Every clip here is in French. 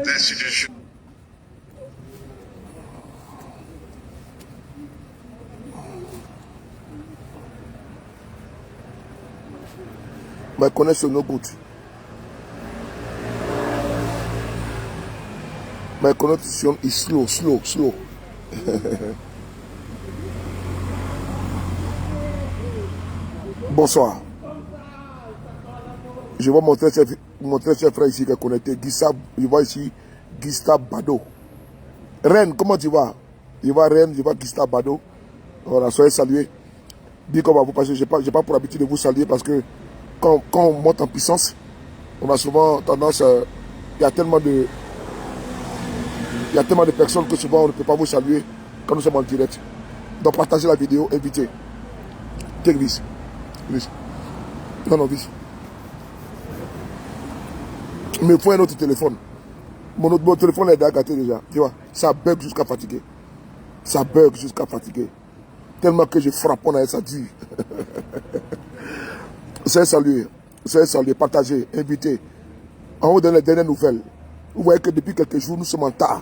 d'institutions. My connection no good. My connection is slow. Bonsoir. Je vois mon très cher frère ici qui est connecté. Je vois ici Gustave Bado. Rennes, comment tu vas? Je vois Rennes, je vois Gustave Bado. Voilà, soyez salués. Dis qu'on va vous passer. Je n'ai pas pour habitude de vous saluer parce que quand on monte en puissance, on a souvent tendance. Il y a tellement de personnes que souvent on ne peut pas vous saluer quand nous sommes en direct. Donc partagez la vidéo, invitez. Take this. Non, this. Mais il faut un autre téléphone. Mon téléphone est gâté déjà. Tu vois, ça bug jusqu'à fatiguer. Tellement que je frappe, on a ça dit. C'est salué, partagez, invitez. En haut de les dernières nouvelles, vous voyez que depuis quelques jours, nous sommes en retard.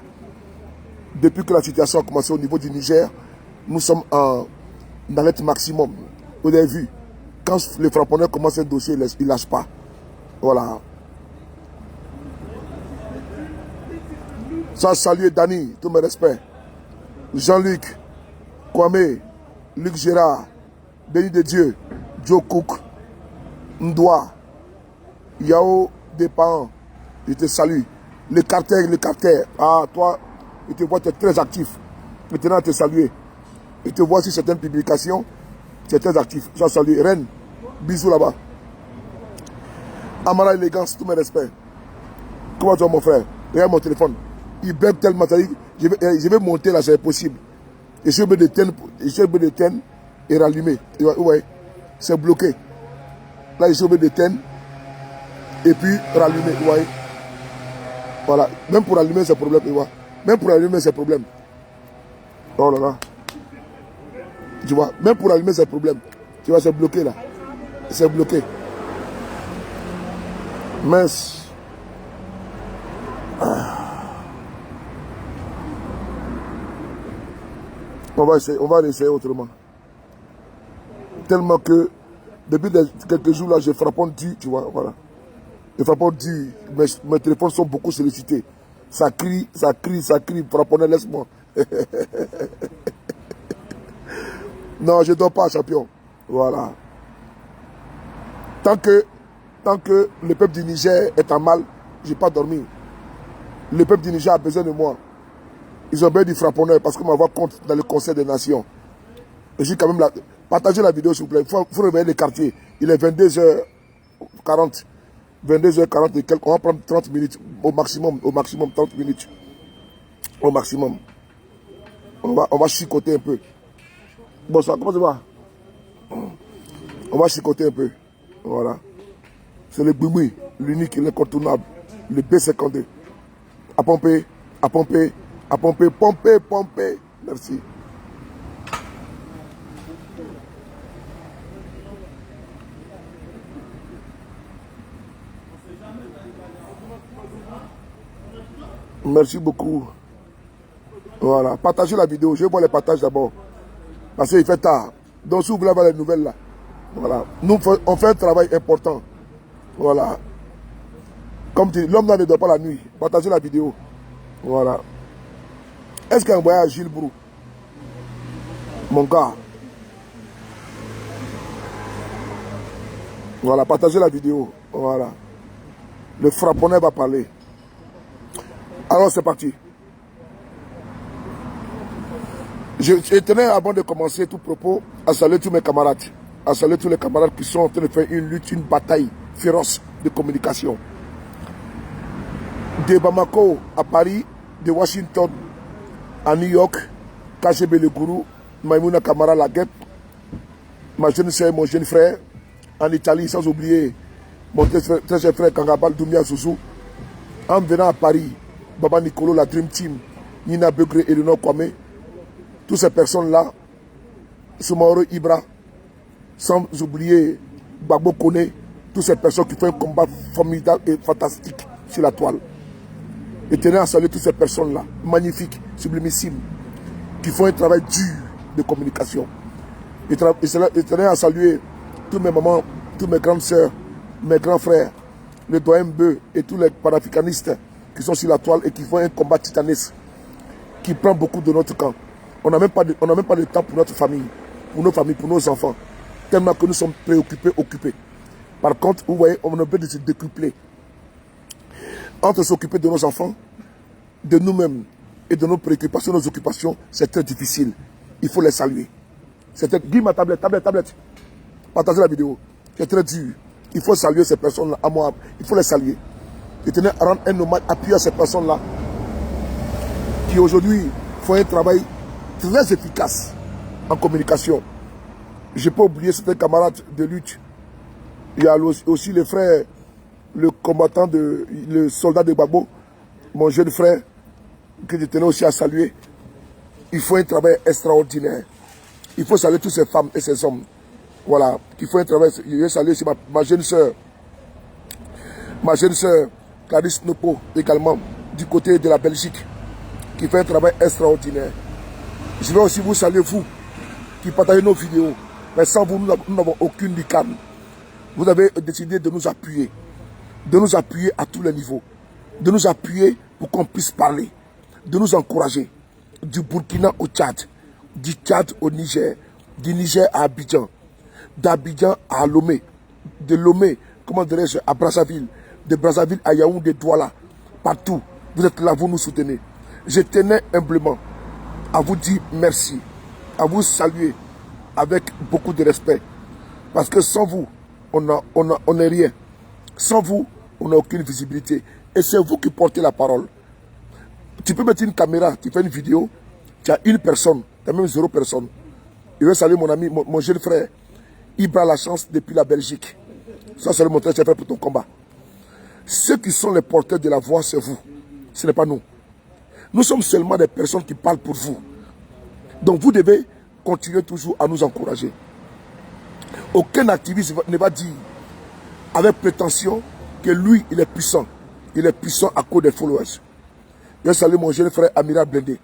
Depuis que la situation a commencé au niveau du Niger, nous sommes en arrêt maximum. Vous avez vu, quand les frapponneurs commencent un dossier, ils ne lâchent pas. Voilà. Ça, salut Dani, tous mes respects. Jean-Luc, Kwame, Luc Gérard, Béni de Dieu, Joe Cook, Ndoa, Yao Desparents, je te salue. Le carter, ah toi, je te vois, tu es très actif. Maintenant, je te salue. Je te vois sur certaines publications, tu es très actif. Je te salue. Rennes, bisous là-bas. Amara Élégance, tous mes respects. Comment tu vas mon frère? Regarde mon téléphone. Il bug tellement, je vais monter là, c'est possible. Je suis obligé d'éteindre et rallumer. Ouais, c'est bloqué. Là, je suis obligé d'éteindre et puis rallumer. Ouais. Voilà. Même pour allumer, c'est problème. Même pour allumer, c'est problème. Oh là là. Tu vois, même pour allumer, c'est problème. Tu vois, c'est bloqué là. C'est bloqué. Mince. On va essayer autrement. Tellement que depuis quelques jours là, je frappe dit, tu vois, voilà. Je frappe dit, mes téléphones sont beaucoup sollicités. Ça crie, frapponneur, laisse-moi. Non, je ne dors pas, champion. Voilà. Tant que le peuple du Niger est en mal, je n'ai pas dormi. Le peuple du Niger a besoin de moi. Ils ont besoin du frapponneur parce que ma voix compte dans le Conseil des Nations. Et j'ai quand même partagez la vidéo s'il vous plaît. Il faut réveiller les quartiers. Il est 22h40. 22h40 et quelques. On va prendre 30 minutes. Au maximum 30 minutes. Au maximum. On va chicoter un peu. Bonsoir, comment ça va? On va chicoter un peu. Voilà. C'est le Bumi, l'unique et l'incontournable. Le B52. À pomper. Merci. Merci beaucoup. Voilà. Partagez la vidéo. Je vais voir les partages d'abord. Parce qu'il fait tard. Donc si vous voulez avoir les nouvelles là. Voilà. Nous, on fait un travail important. Voilà. Comme tu dis, l'homme ne dort pas la nuit. Partagez la vidéo. Voilà. Est-ce qu'il y a un voyage Gilles Brou? Mon gars. Voilà, partagez la vidéo. Voilà. Le frapponneur va parler. Alors c'est parti. Je tenais avant de commencer tout propos à saluer tous mes camarades. À saluer tous les camarades qui sont en train de faire une lutte, une bataille féroce de communication. De Bamako à Paris, de Washington à New York, KGB Le Gourou, Maïmouna Kamara Laguette, ma jeune soeur, mon jeune frère, en Italie, sans oublier mon très cher frère Kangabal Doumia Sousou, en venant à Paris, Baba Nicolo, la Dream Team, Nina Begré et Eleanor Kwame, toutes ces personnes-là, Soumaoro Ibra, sans oublier Gbagbo Kone, toutes ces personnes qui font un combat formidable et fantastique sur la toile. Et tenez à saluer toutes ces personnes-là, magnifiques, sublimissimes, qui font un travail dur de communication. Et tenez à saluer tous mes mamans, toutes mes grandes sœurs, mes grands frères, le doyen Beu et tous les panafricanistes qui sont sur la toile et qui font un combat titanesque, qui prend beaucoup de notre camp. On n'a même pas de temps pour notre famille, pour nos familles, pour nos enfants, tellement que nous sommes préoccupés, occupés. Par contre, vous voyez, on a besoin de se décupler. Entre s'occuper de nos enfants, de nous-mêmes et de nos préoccupations, nos occupations, c'est très difficile. Il faut les saluer. Dis ma tablette. Partagez la vidéo. C'est très dur. Il faut saluer ces personnes-là à moi. Il faut les saluer. Et tenir à rendre un hommage appuyé à ces personnes-là qui aujourd'hui font un travail très efficace en communication. Je n'ai pas oublié certains camarades de lutte. Il y a aussi le frère, le combattant, le soldat de Gbagbo, mon jeune frère, que je tenais aussi à saluer. Il faut un travail extraordinaire. Il faut saluer toutes ces femmes et ces hommes. Voilà, qui font un travail. Je vais saluer aussi ma jeune sœur. Ma jeune sœur, Clarisse Nopo, également, du côté de la Belgique, qui fait un travail extraordinaire. Je vais aussi vous saluer, vous, qui partagez nos vidéos. Mais sans vous, nous n'avons aucune lucane. Vous avez décidé de nous appuyer à tous les niveaux, de nous appuyer pour qu'on puisse parler, de nous encourager, du Burkina au Tchad, du Tchad au Niger, du Niger à Abidjan, d'Abidjan à Lomé, de Lomé, comment dirais-je, à Brazzaville, de Brazzaville à Yaoundé, Douala, partout. Vous êtes là, vous nous soutenez. Je tenais humblement à vous dire merci, à vous saluer avec beaucoup de respect, parce que sans vous, on n'est rien. Sans vous, on n'a aucune visibilité. Et c'est vous qui portez la parole. Tu peux mettre une caméra, tu fais une vidéo, tu as une personne, tu as même 0 personne. Je vais saluer mon ami, mon jeune frère, Ibra La Chance depuis la Belgique. Ça, c'est le montage que j'ai fait pour ton combat. Ceux qui sont les porteurs de la voix, c'est vous. Ce n'est pas nous. Nous sommes seulement des personnes qui parlent pour vous. Donc vous devez continuer toujours à nous encourager. Aucun activiste ne va dire avec prétention que lui, il est puissant. Il est puissant à cause des followers. Je salue mon jeune frère Amiral Blindé,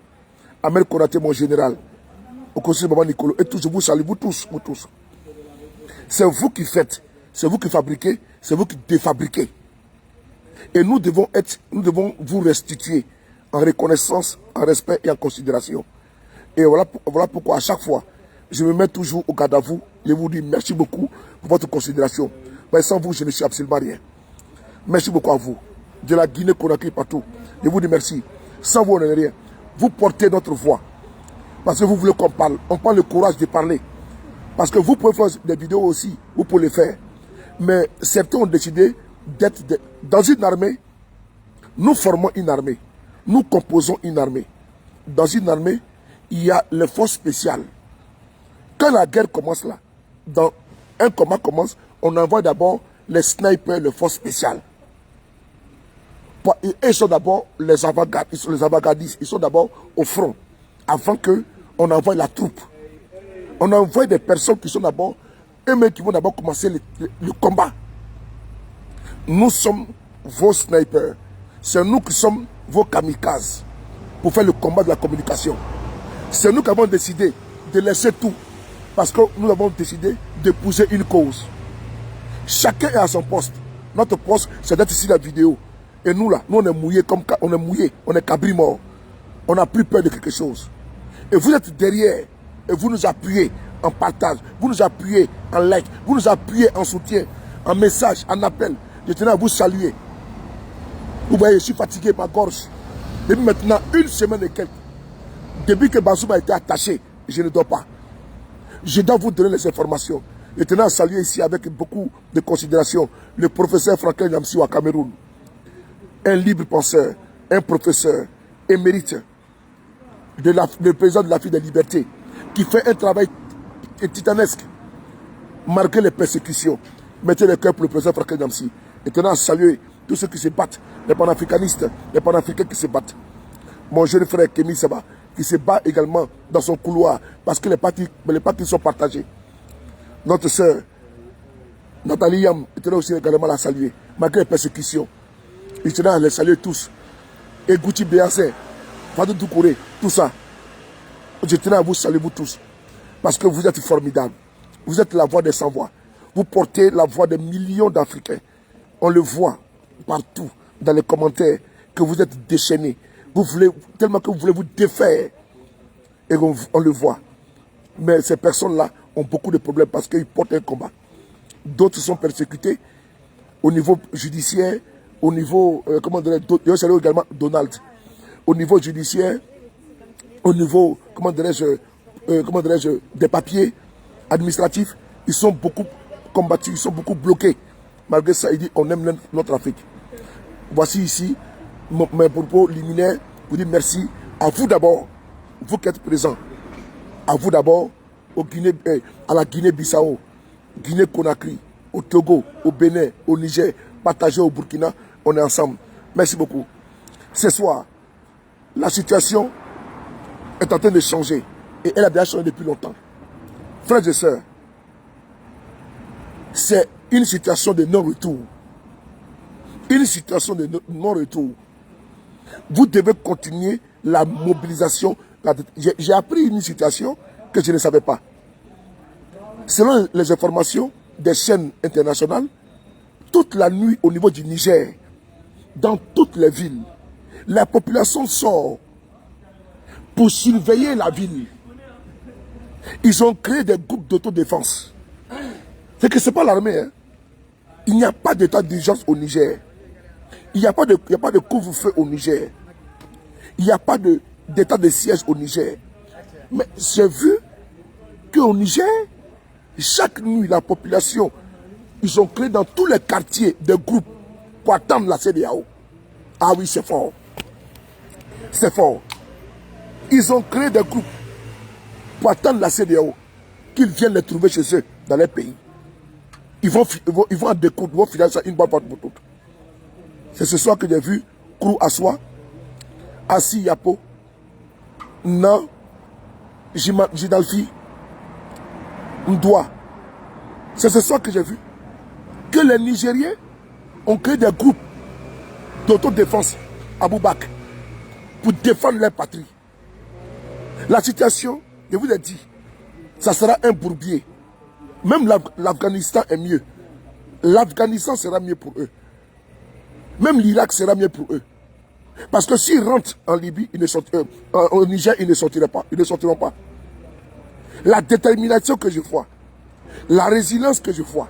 Amel Konaté, mon général, au conseil de Baba Nicolo, et tous, je vous salue, vous tous, vous tous. C'est vous qui faites, c'est vous qui fabriquez, c'est vous qui défabriquez. Et nous devons vous restituer en reconnaissance, en respect et en considération. Et voilà pourquoi à chaque fois, je me mets toujours au garde à vous. Je vous dis merci beaucoup pour votre considération. Mais sans vous, je ne suis absolument rien. Merci beaucoup à vous. De la Guinée, Conakry, partout. Je vous dis merci. Sans vous, on n'est rien. Vous portez notre voix. Parce que vous voulez qu'on parle. On prend le courage de parler. Parce que vous pouvez faire des vidéos aussi. Vous pouvez les faire. Mais certains ont décidé d'être dans une armée. Nous formons une armée. Nous composons une armée. Dans une armée, il y a les forces spéciales. Quand la guerre commence là, dans un combat commence, on envoie d'abord les snipers, les forces spéciales. Ils sont d'abord les avant-gardistes, ils sont d'abord au front, avant qu'on envoie la troupe. On envoie des personnes qui sont d'abord, eux-mêmes qui vont d'abord commencer le combat. Nous sommes vos snipers, c'est nous qui sommes vos kamikazes pour faire le combat de la communication. C'est nous qui avons décidé de laisser tout, parce que nous avons décidé d'épouser une cause. Chacun est à son poste. Notre poste, c'est d'être ici la vidéo. Et nous là, nous on est mouillés on est cabri mort. On n'a plus peur de quelque chose. Et vous êtes derrière, et vous nous appuyez en partage, vous nous appuyez en like, vous nous appuyez en soutien, en message, en appel. Je tenais à vous saluer. Vous voyez, je suis fatigué, ma gorge. Depuis maintenant une semaine et quelques, depuis que Bazoum a été attaché, je ne dors pas. Je dois vous donner les informations. Je tenais à saluer ici avec beaucoup de considération le professeur Franklin Nyamsi au Cameroun. Un libre penseur, un professeur émérite, le président de la Fille des Libertés, qui fait un travail titanesque, malgré les persécutions. Mettez le cœur pour le président Franklin Nyamsi. Je tenais à saluer tous ceux qui se battent, les panafricanistes, les panafricains qui se battent. Mon jeune frère Kémy Seba, qui se bat également dans son couloir, parce que les partis sont partagés. Notre sœur, Nathalie Yam, était là aussi également à la saluer, malgré les persécutions. Je tenais à les saluer tous. et Gouti Béassé, Fadou Doukouré, tout ça. Je tenais à vous saluer, vous tous, parce que vous êtes formidables. Vous êtes la voix des sans-voix. Vous portez la voix de millions d'Africains. On le voit partout, dans les commentaires, que vous êtes déchaînés. Vous voulez, tellement que vous voulez vous défaire. Et on le voit. Mais ces personnes-là ont beaucoup de problèmes parce qu'ils portent un combat. D'autres sont persécutés au niveau judiciaire, au niveau, comment dirais-je, je également Donald, au niveau judiciaire, au niveau, comment dirais-je, des papiers administratifs, ils sont beaucoup combattus, ils sont beaucoup bloqués. Malgré ça, il dit, on aime notre Afrique. Voici ici mes propos liminaires. Vous dites merci à vous d'abord, vous qui êtes présents. À vous d'abord, à la Guinée-Bissau, Guinée-Conakry, au Togo, au Bénin, au Niger, partagé au Burkina, on est ensemble. Merci beaucoup. Ce soir, la situation est en train de changer. Et elle a déjà changé depuis longtemps. Frères et sœurs, c'est une situation de non-retour. Une situation de non-retour. Vous devez continuer la mobilisation. J'ai appris une situation que je ne savais pas. Selon les informations des chaînes internationales, toute la nuit au niveau du Niger, dans toutes les villes, la population sort pour surveiller la ville. Ils ont créé des groupes d'autodéfense. C'est que ce n'est pas l'armée. Hein. Il n'y a pas d'état d'urgence au Niger. Il n'y a pas de couvre-feu au Niger. Il n'y a pas d'état de siège au Niger. Mais j'ai vu qu'au Niger, chaque nuit, la population, ils ont créé dans tous les quartiers des groupes pour attendre la CEDEAO. Ah oui, c'est fort. C'est fort. Ils ont créé des groupes pour attendre la CEDEAO, qu'ils viennent les trouver chez eux, dans les pays. Ils vont en découdre, ils vont finir ça une bonne fois pour toutes. C'est ce soir que j'ai vu Krou Aswa, Assi Yapo, Nan, Jidalfi, Ndoua. C'est ce soir que j'ai vu que les Nigériens ont créé des groupes d'autodéfense à Boubak pour défendre leur patrie. La situation, je vous l'ai dit, ça sera un bourbier. Même l'Afghanistan est mieux. L'Afghanistan sera mieux pour eux. Même l'Irak sera mieux pour eux. Parce que s'ils rentrent en Libye, au Niger, ils ne sortiront pas. Ils ne sortiront pas. La détermination que je vois, la résilience que je vois,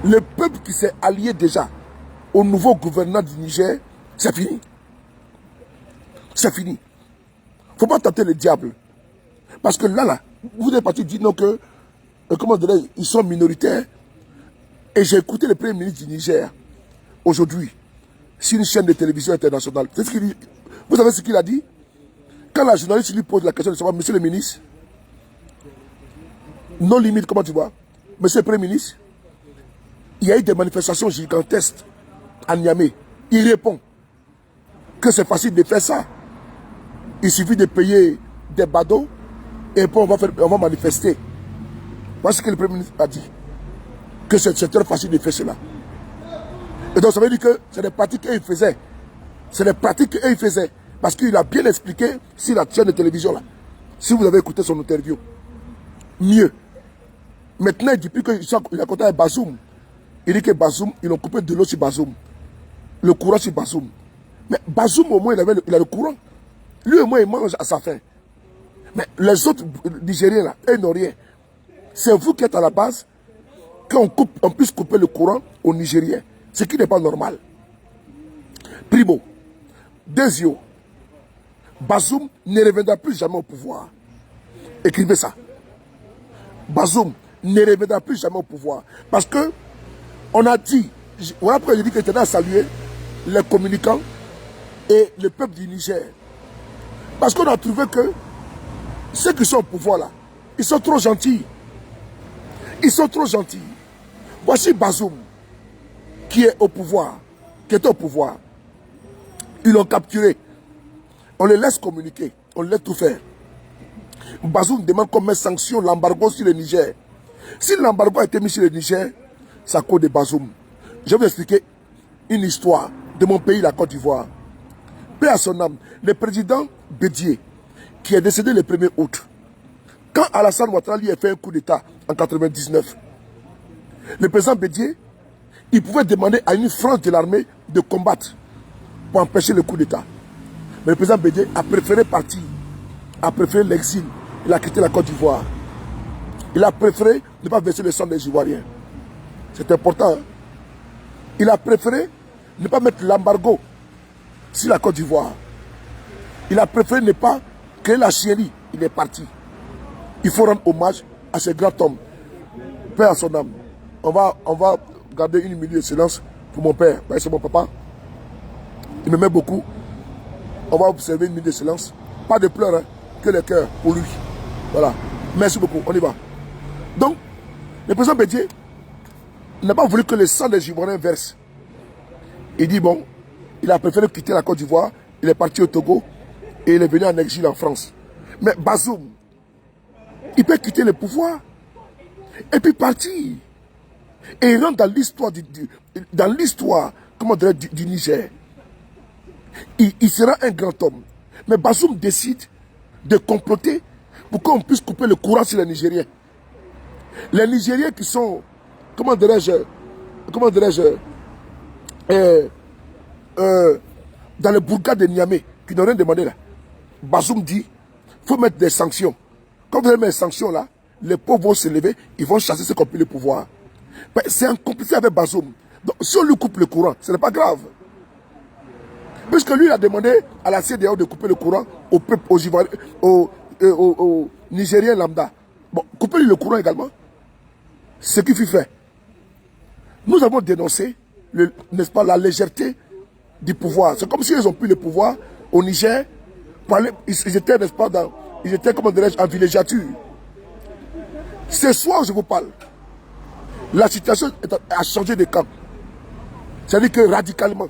le peuple qui s'est allié déjà au nouveau gouverneur du Niger, c'est fini. C'est fini. Il ne faut pas tenter le diable. Parce que là, vous êtes parti dire non que, comment dirais-je, ils sont minoritaires. Et j'ai écouté le premier ministre du Niger aujourd'hui sur une chaîne de télévision internationale. C'est ce qu'il dit. Vous savez ce qu'il a dit? Quand la journaliste lui pose la question de savoir, monsieur le ministre, non limite, comment tu vois? Monsieur le premier ministre, il y a eu des manifestations gigantesques à Niamey. Il répond que c'est facile de faire ça. Il suffit de payer des badauds et puis on va manifester. Voici ce que le Premier ministre a dit. Que c'est très facile de faire cela. Et donc ça veut dire que c'est des pratiques qu'ils faisaient. C'est des pratiques qu'ils faisaient. Parce qu'il a bien expliqué sur la chaîne de télévision là. Si vous avez écouté son interview. Mieux. Maintenant, depuis qu'il a compté avec Bazoum, il dit que Bazoum, ils ont coupé de l'eau sur Bazoum. Le courant sur Bazoum. Mais Bazoum, au moins, il a le courant. Lui, au moins, il mange à sa faim. Mais les autres Nigériens, là, ils n'ont rien. C'est vous qui êtes à la base, qu'on puisse couper le courant aux Nigériens. Ce qui n'est pas normal. Primo. Deuxièmement, Bazoum ne reviendra plus jamais au pouvoir. Écrivez ça. Bazoum ne reviendra plus jamais au pouvoir. Parce que, on a dit, voilà pourquoi je dis que j'étais à saluer les communicants et le peuple du Niger. Parce qu'on a trouvé que ceux qui sont au pouvoir là, ils sont trop gentils. Ils sont trop gentils. Voici Bazoum, qui est au pouvoir, qui est au pouvoir. Ils l'ont capturé. On les laisse communiquer, on les laisse tout faire. Bazoum demande comme sanction l'embargo sur le Niger. Si l'embargo a été mis sur le Niger, c'est à cause de Bazoum. Je vais vous expliquer une histoire de mon pays, la Côte d'Ivoire. paix à son âme, le président Bédié, qui est décédé le 1er août, quand Alassane Ouattara lui a fait un coup d'État en 1999, le président Bédié, il pouvait demander à une frange de l'armée de combattre pour empêcher le coup d'État. Mais le président Bédié a préféré partir, a préféré l'exil, il a quitté la Côte d'Ivoire. Il a préféré ne pas verser le sang des Ivoiriens. C'est important. Hein? Il a préféré ne pas mettre l'embargo sur la Côte d'Ivoire. Il a préféré ne pas créer la chienlit. Il est parti. Il faut rendre hommage à ce grand homme. Père à son âme. On va garder une minute de silence pour mon père. C'est mon papa. Il m'aimait beaucoup. On va observer une minute de silence. Pas de pleurs, hein, que le cœur pour lui. Voilà. Merci beaucoup. On y va. Donc, le président Bédié n'a pas voulu que le sang des Ivoiriens verse. Il dit bon, il a préféré quitter la Côte d'Ivoire. Il est parti au Togo et il est venu en exil en France. Mais Bazoum, il peut quitter le pouvoir et puis partir. Et il rentre dans l'histoire, comment dire, du Niger. Il sera un grand homme. Mais Bazoum décide de comploter pour qu'on puisse couper le courant sur les Nigériens. Les Nigériens qui sont, comment dirais-je, dans le bourgade de Niamey, qui n'ont rien demandé là. Bazoum dit, il faut mettre des sanctions. Quand vous allez mettre des sanctions là, les pauvres vont se lever, ils vont chasser ceux qui ont pris le pouvoir. C'est un complice avec Bazoum. Donc si on lui coupe le courant, ce n'est pas grave. Puisque lui, il a demandé à la CEDEAO de couper le courant au peuple, aux Nigériens lambda. Bon, couper le courant également. Ce qui fut fait. Nous avons dénoncé, n'est-ce pas, la légèreté du pouvoir. C'est comme s'ils ont pris le pouvoir au Niger. Ils étaient, n'est-ce pas, ils étaient, comment dirais-je, en villégiature. Ce soir, je vous parle. La situation a changé de camp. C'est-à-dire que radicalement.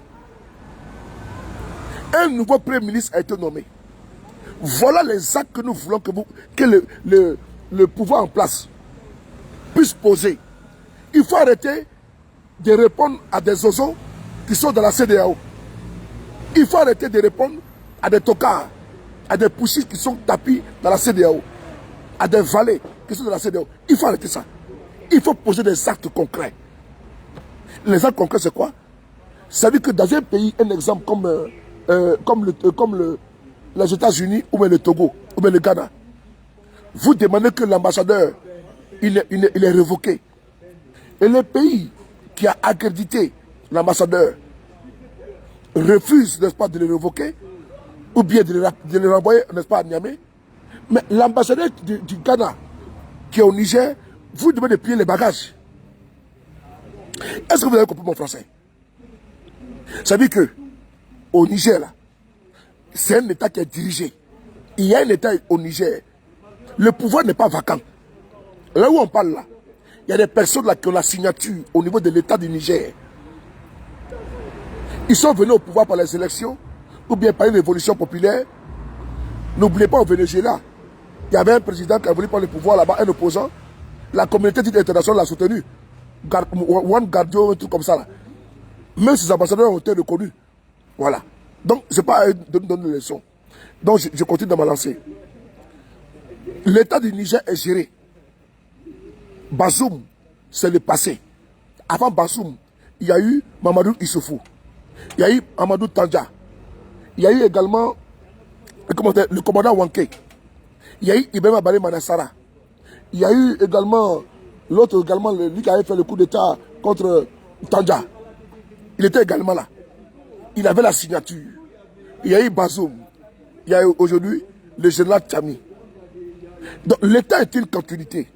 Un nouveau Premier ministre a été nommé. Voilà les actes que nous voulons que le pouvoir en place puisse poser. Il faut arrêter de répondre à des ozons qui sont dans la CEDEAO. Il faut arrêter de répondre à des tocards, à des poussistes qui sont tapis dans la CEDEAO, à des valets qui sont dans la CEDEAO. Il faut arrêter ça. Il faut poser des actes concrets. Les actes concrets, c'est quoi? Ça veut dire que dans un pays, un exemple comme les États-Unis ou bien le Togo ou bien le Ghana, vous demandez que l'ambassadeur il est révoqué. Et le pays qui a accrédité l'ambassadeur refuse, n'est-ce pas, de le révoquer ou bien de le renvoyer, n'est-ce pas, à Niamey. Mais l'ambassadeur du Ghana qui est au Niger, vous demandez de payer les bagages. Est-ce que vous avez compris mon français? Ça veut dire que au Niger, là, c'est un État qui est dirigé. Il y a un État au Niger. Le pouvoir n'est pas vacant. Là où on parle là, il y a des personnes là qui ont la signature au niveau de l'État du Niger. Ils sont venus au pouvoir par les élections ou bien par une révolution populaire. N'oubliez pas au Venezuela, il y avait un président qui a voulu prendre le pouvoir là-bas, un opposant. La communauté internationale l'a soutenu. Juan Guaido, un truc comme ça là. Même ses ambassadeurs ont été reconnus. Voilà. Donc, ce n'est pas à eux de nous donner des leçons. Donc, je continue dans ma lancée. L'État du Niger est géré. Bazoum, c'est le passé. Avant Bazoum, il y a eu Mamadou Issoufou. Il y a eu Amadou Tandja. Il y a eu également le commandant Wanké. Il y a eu Ibrahima Baré Manassara. Il y a eu également l'autre, également, lui qui avait fait le coup d'État contre Tandja. Il était également là. Il avait la signature. Il y a eu Bazoum. Il y a eu aujourd'hui le général Tchami. Donc l'État est une continuité.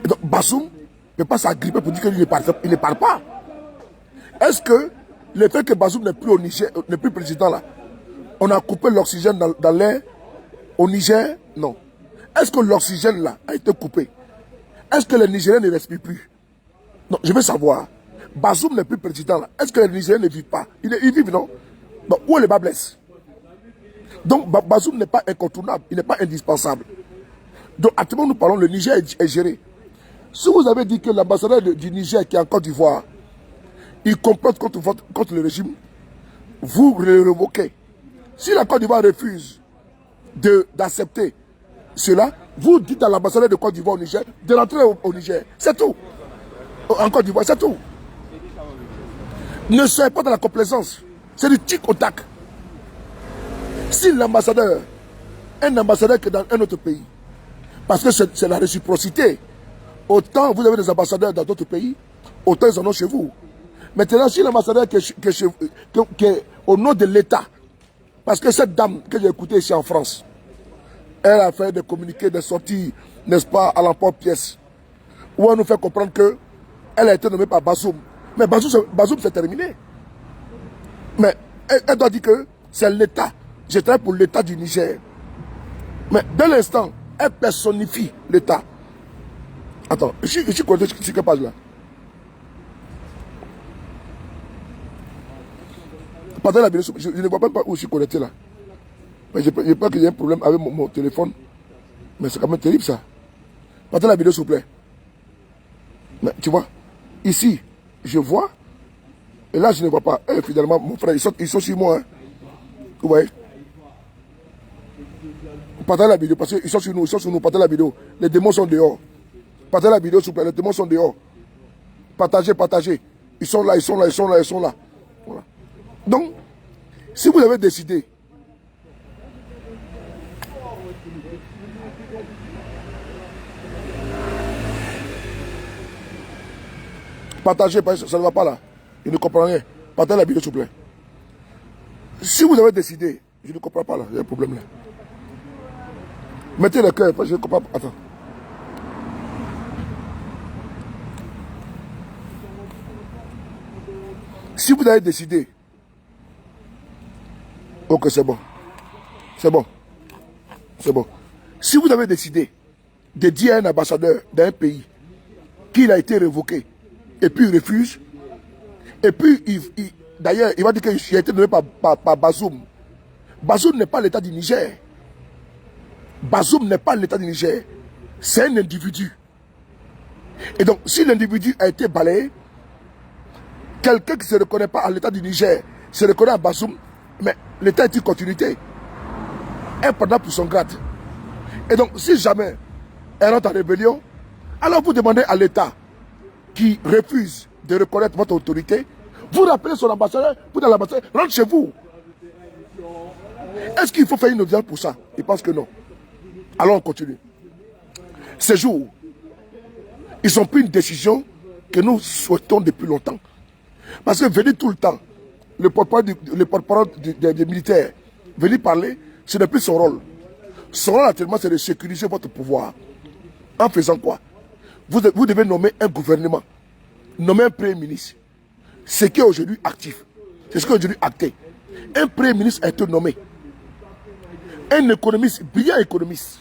Et donc Bazoum ne peut pas s'agripper pour dire qu'il ne parle pas. Est-ce que le fait que Bazoum n'est plus au Niger, n'est plus président là, on a coupé l'oxygène dans l'air au Niger? Non. Est-ce que l'oxygène là a été coupé? Est-ce que les Nigériens ne respirent plus? Non, je veux savoir. Bazoum n'est plus président là. Est-ce que les Nigériens ne vivent pas? Ils vivent, non? Donc, où est le bas blesse? Donc, Bazoum n'est pas incontournable. Il n'est pas indispensable. Donc, actuellement, nous parlons, le Niger est géré. Si vous avez dit que l'ambassadeur du Niger qui est en Côte d'Ivoire, il complote contre le régime, vous le révoquez. Si la Côte d'Ivoire refuse d'accepter cela, vous dites à l'ambassadeur de Côte d'Ivoire au Niger de rentrer au Niger. C'est tout. En Côte d'Ivoire, c'est tout. Ne soyez pas dans la complaisance. C'est du tic au tac. Si l'ambassadeur, un ambassadeur qui est dans un autre pays, parce que c'est la réciprocité, autant vous avez des ambassadeurs dans d'autres pays, autant ils en ont chez vous. Maintenant, si l'ambassadeur qui est au nom de l'État, parce que cette dame que j'ai écoutée ici en France, elle a fait des communiqués, des sorties, n'est-ce pas, à l'emporte-pièce, où elle nous fait comprendre qu'elle a été nommée par Bazoum. Mais Bazoum, c'est terminé. Mais elle doit dire que c'est l'État. Je travaille pour l'État du Niger. Mais dès l'instant, elle personnifie l'État. Attends, je suis connecté sur quelle page là? Partagez la vidéo, je ne vois même pas où je suis connecté là. Mais je pense qu'il y a un problème avec mon téléphone. Mais c'est quand même terrible ça. Partagez la vidéo s'il vous plaît. Mais tu vois, ici, je vois. Et là, je ne vois pas. Et finalement, mon frère, ils sont sur moi. Hein. Vous voyez? Partagez la vidéo parce qu'ils sont sur nous, Partagez la vidéo. Les démons sont dehors. Partagez la vidéo s'il vous plaît. Les démons sont dehors. Partagez. Ils sont là. Voilà. Donc, si vous avez décidé partagez, ça ne va pas là. Il ne comprend rien. Partagez la vidéo s'il vous plaît. Si vous avez décidé, je ne comprends pas là, il y a un problème là. Mettez le cœur, je ne comprends pas. Attends. Si vous avez décidé, ok, c'est bon. C'est bon. Si vous avez décidé de dire à un ambassadeur d'un pays qu'il a été révoqué, et puis il refuse, et puis d'ailleurs, il va dire qu'il a été donné par Bazoum. Bazoum n'est pas l'État du Niger. Bazoum n'est pas l'État du Niger. C'est un individu. Et donc, si l'individu a été balayé, quelqu'un qui ne se reconnaît pas à l'État du Niger se reconnaît à Bazoum, mais l'État est une continuité. Elle prendra pour son grade. Et donc, si jamais elle rentre en rébellion, alors vous demandez à l'État qui refuse de reconnaître votre autorité, vous rappelez son ambassadeur, vous dans l'ambassadeur, rentre chez vous. Est-ce qu'il faut faire une audience pour ça? Il pense que non. Alors on continue. Ces jours, ils ont pris une décision que nous souhaitons depuis longtemps. Parce que venir tout le temps, le porte-parole des militaires, venir parler, ce n'est plus son rôle. Son rôle actuellement, c'est de sécuriser votre pouvoir. En faisant quoi? Vous devez nommer un gouvernement, nommer un premier ministre. Ce qui est aujourd'hui actif, c'est ce qui est aujourd'hui acté. Un premier ministre a été nommé. Un économiste, brillant économiste,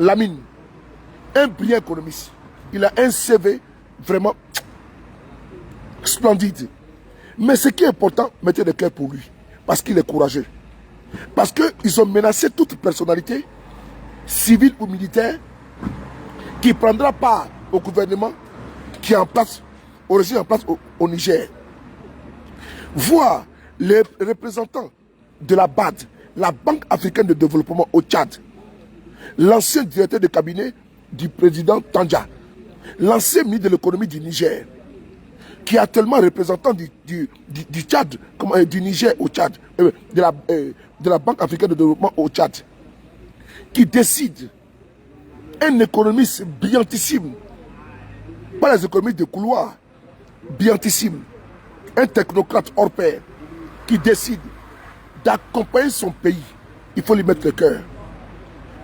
Lamine, un brillant économiste. Il a un CV vraiment splendide. Mais ce qui est important, mettez le cœur pour lui. Parce qu'il est courageux. Parce qu'ils ont menacé toute personnalité, civile ou militaire, qui prendra part au gouvernement qui est en place, au régime en place au Niger. Voir les représentants de la BAD, la Banque africaine de développement au Tchad, l'ancien directeur de cabinet du président Tandja, l'ancien ministre de l'économie du Niger, qui est actuellement représentant du Tchad, du Niger au Tchad, de la Banque africaine de développement au Tchad, qui décide, un économiste brillantissime, pas les économistes de couloir, brillantissime, un technocrate hors pair, qui décide d'accompagner son pays, il faut lui mettre le cœur.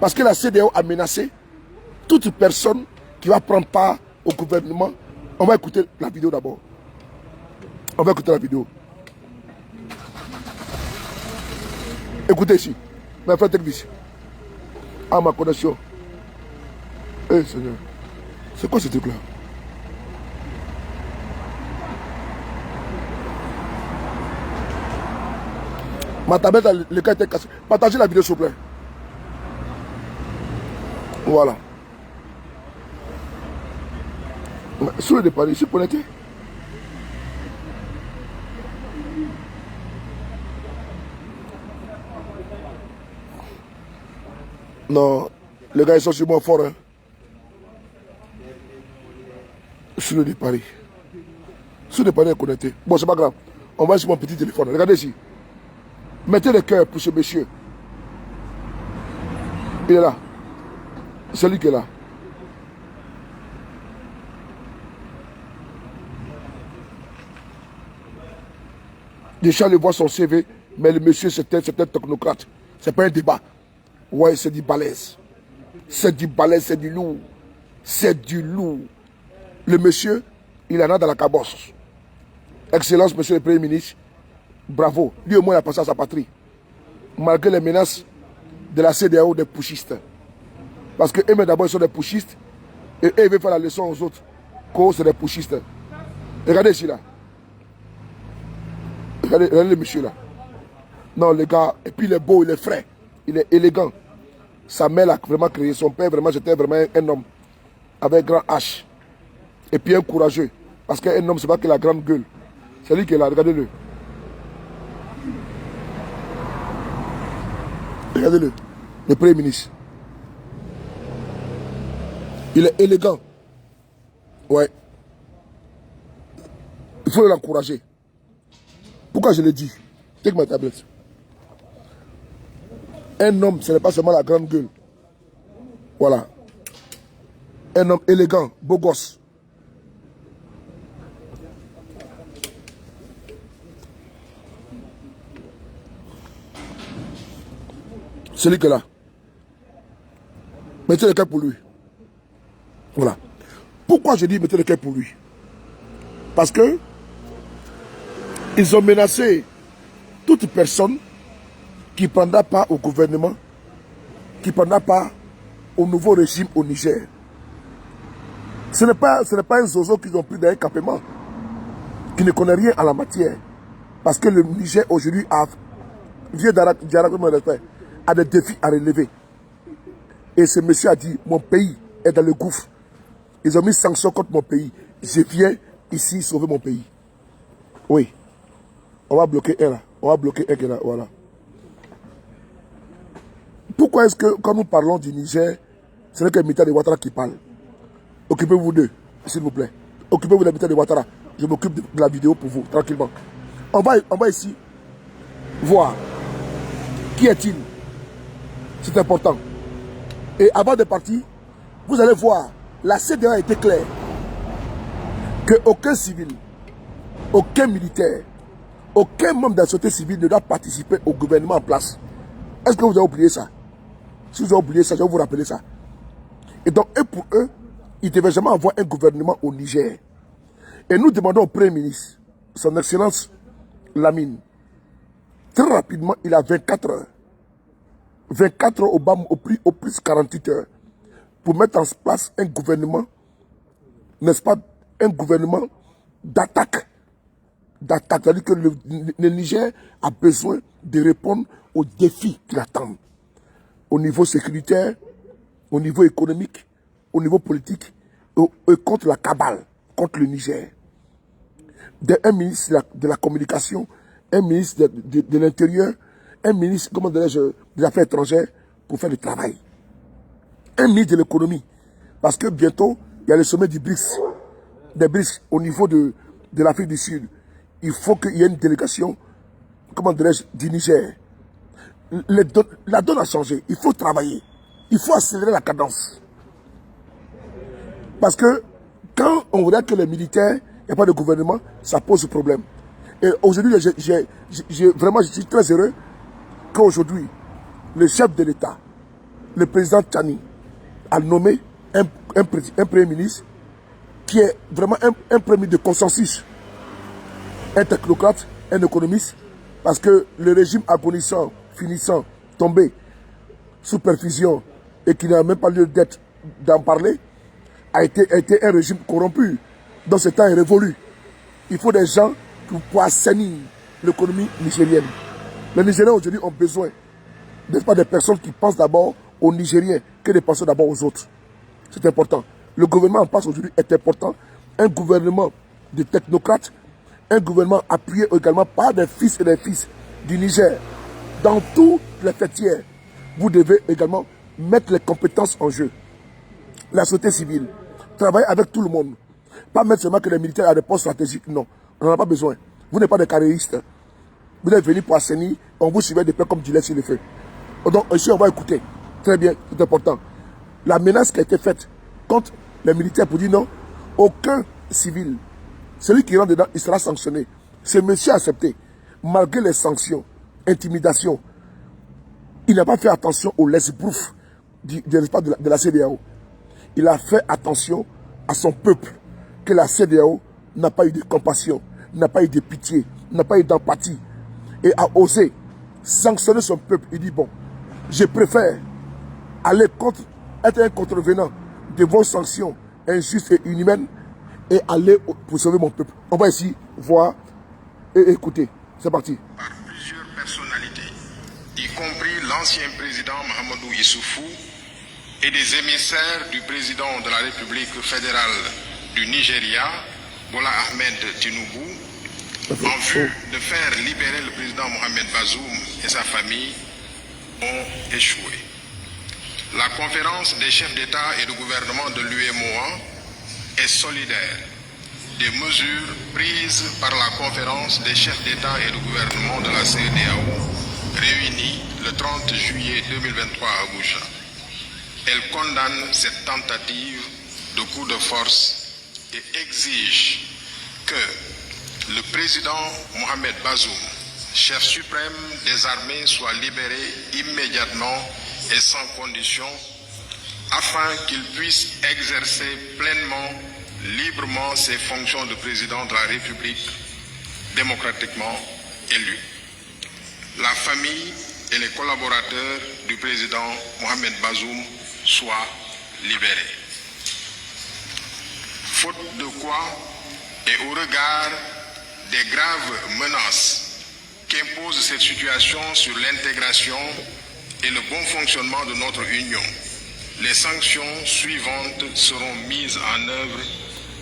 Parce que la CEDEAO a menacé toute personne qui va prendre part au gouvernement. On va écouter la vidéo d'abord. On va écouter la vidéo. Écoutez ici. Mes frères techniciens. Ah, ma connexion. Eh, Seigneur. C'est quoi ce truc-là? Ma tablette, le cas était cassé. Partagez la vidéo, s'il vous plaît. Voilà. Sur le départ, je suis connecté. Non, les gars, ils sont sur moi fort. Hein. Sur le de Paris. Sur le de Paris est connecté. Bon, c'est pas grave. On va sur mon petit téléphone. Regardez ici. Mettez le cœur pour ce monsieur. Il est là. C'est lui qui est là. Déjà, je vois son CV, mais le monsieur, c'est un technocrate. C'est pas un débat. Ouais, c'est du balèze. C'est du balèze, c'est du lourd. C'est du lourd. Le monsieur, il en a dans la cabosse. Excellence, monsieur le Premier ministre. Bravo. Lui, au moins, il a passé à sa patrie. Malgré les menaces de la CEDEAO des pushistes. Parce que eux, d'abord, ils sont des pushistes. Et eux, ils veulent faire la leçon aux autres. Qu'eux, c'est des pushistes. Regardez ici, là. Regardez le monsieur, là. Non, les gars. Et puis, il est beau, il est frais. Il est élégant. Sa mère l'a vraiment créé. Son père, vraiment, j'étais vraiment un homme. Avec grand H. Et puis, un courageux. Parce qu'un homme, c'est pas qu'il a grande gueule. C'est lui qui est là. Regardez-le. Regardez-le. Le Premier ministre. Il est élégant. Ouais. Il faut l'encourager. Pourquoi je le dis? Take ma tablette. Un homme, ce n'est pas seulement la grande gueule. Voilà. Un homme élégant, beau gosse. Celui qui est là. Mettez le cœur pour lui. Voilà. Pourquoi je dis mettez le cœur pour lui? Parce que ils ont menacé toute personne qui ne prendra pas au gouvernement, qui ne prendra pas au nouveau régime au Niger. Ce n'est pas un zozo qu'ils ont pris d'un campement, qui ne connaît rien en la matière. Parce que le Niger aujourd'hui a des défis à relever. Et ce monsieur a dit, mon pays est dans le gouffre. Ils ont mis sanctions contre mon pays. Je viens ici sauver mon pays. Oui. On va bloquer un là. On va bloquer un qui est là. Voilà. Pourquoi est-ce que quand nous parlons du Niger, ce n'est que Mita de Ouattara qui parle? Occupez-vous d'eux, s'il vous plaît. Occupez-vous de Mita de Ouattara. Je m'occupe de la vidéo pour vous, tranquillement. On va ici voir qui est-il. C'est important. Et avant de partir, vous allez voir, la CEDEAO a été claire qu'aucun civil, aucun militaire, aucun membre de la société civile ne doit participer au gouvernement en place. Est-ce que vous avez oublié ça? Si vous avez oublié ça, je vais vous rappeler ça. Et donc, eux pour eux, ils devaient jamais avoir un gouvernement au Niger. Et nous demandons au Premier ministre, son Excellence Lamine, très rapidement, il a 24 heures. 24 heures au plus 48 heures pour mettre en place un gouvernement, n'est-ce pas, un gouvernement d'attaque. D'attaque, c'est-à-dire que le Niger a besoin de répondre aux défis qui l'attendent. Au niveau sécuritaire, au niveau économique, au niveau politique, et contre la cabale, contre le Niger. Un ministre de la communication, un ministre de l'Intérieur, un ministre, comment dirais-je, des Affaires étrangères pour faire le travail. Un ministre de l'économie. Parce que bientôt, il y a le sommet du BRICS, des BRICS au niveau de l'Afrique du Sud. Il faut qu'il y ait une délégation, comment dirais-je, du Niger. La donne a changé. Il faut travailler. Il faut accélérer la cadence. Parce que quand on regarde que les militaires, il n'y a pas de gouvernement, ça pose problème. Et aujourd'hui, vraiment, je suis très heureux qu'aujourd'hui, le chef de l'État, le président Tchani, a nommé un Premier ministre qui est vraiment un Premier de consensus, un technocrate, un économiste, parce que le régime agonissant, finissant, tombé, sous perfusion, et qui n'a même pas lieu d'être d'en parler, a été un régime corrompu. Donc ce temps est révolu. Il faut des gens pour assainir l'économie nigérienne. Les Nigériens aujourd'hui ont besoin, n'est-ce pas, des personnes qui pensent d'abord aux Nigériens que de penser d'abord aux autres. C'est important. Le gouvernement en place aujourd'hui est important. Un gouvernement de technocrates, un gouvernement appuyé également par des fils et des fils du Niger. Dans toutes les fêtières, vous devez également mettre les compétences en jeu. La société civile, travailler avec tout le monde. Pas mettre seulement que les militaires à des postes stratégiques, non. On n'en a pas besoin. Vous n'êtes pas des carriéristes. Vous êtes venus pour assainir, on vous suivait de près comme Dilet sur le feu. Donc ici, on va écouter. Très bien, c'est important. La menace qui a été faite contre les militaires pour dire non, aucun civil, celui qui rentre dedans, il sera sanctionné. Ce monsieur a accepté, malgré les sanctions, intimidation. Il n'a pas fait attention au laisse-brouf de la CEDEAO. Il a fait attention à son peuple, que la CEDEAO n'a pas eu de compassion, n'a pas eu de pitié, n'a pas eu d'empathie, et a osé sanctionner son peuple. Il dit bon, je préfère aller être un contrevenant de vos sanctions injustes et inhumaines et aller pour sauver mon peuple. On va ici voir et écouter. C'est parti. Par plusieurs personnalités, y compris l'ancien président Mahamadou Issoufou et des émissaires du président de la République fédérale du Nigeria, Bola Ahmed Tinubu, en vue de faire libérer le président Mohamed Bazoum et sa famille, ont échoué. La conférence des chefs d'État et de gouvernement de l'UEMOA est solidaire des mesures prises par la conférence des chefs d'État et de gouvernement de la CEDEAO, réunie le 30 juillet 2023 à Abuja. Elle condamne cette tentative de coup de force et exige que le président Mohamed Bazoum, chef suprême des armées, soit libéré immédiatement et sans condition, afin qu'il puisse exercer pleinement, librement ses fonctions de président de la République démocratiquement élu. La famille et les collaborateurs du président Mohamed Bazoum soient libérés. Faute de quoi, et au regard des graves menaces qu'impose cette situation sur l'intégration et le bon fonctionnement de notre Union, les sanctions suivantes seront mises en œuvre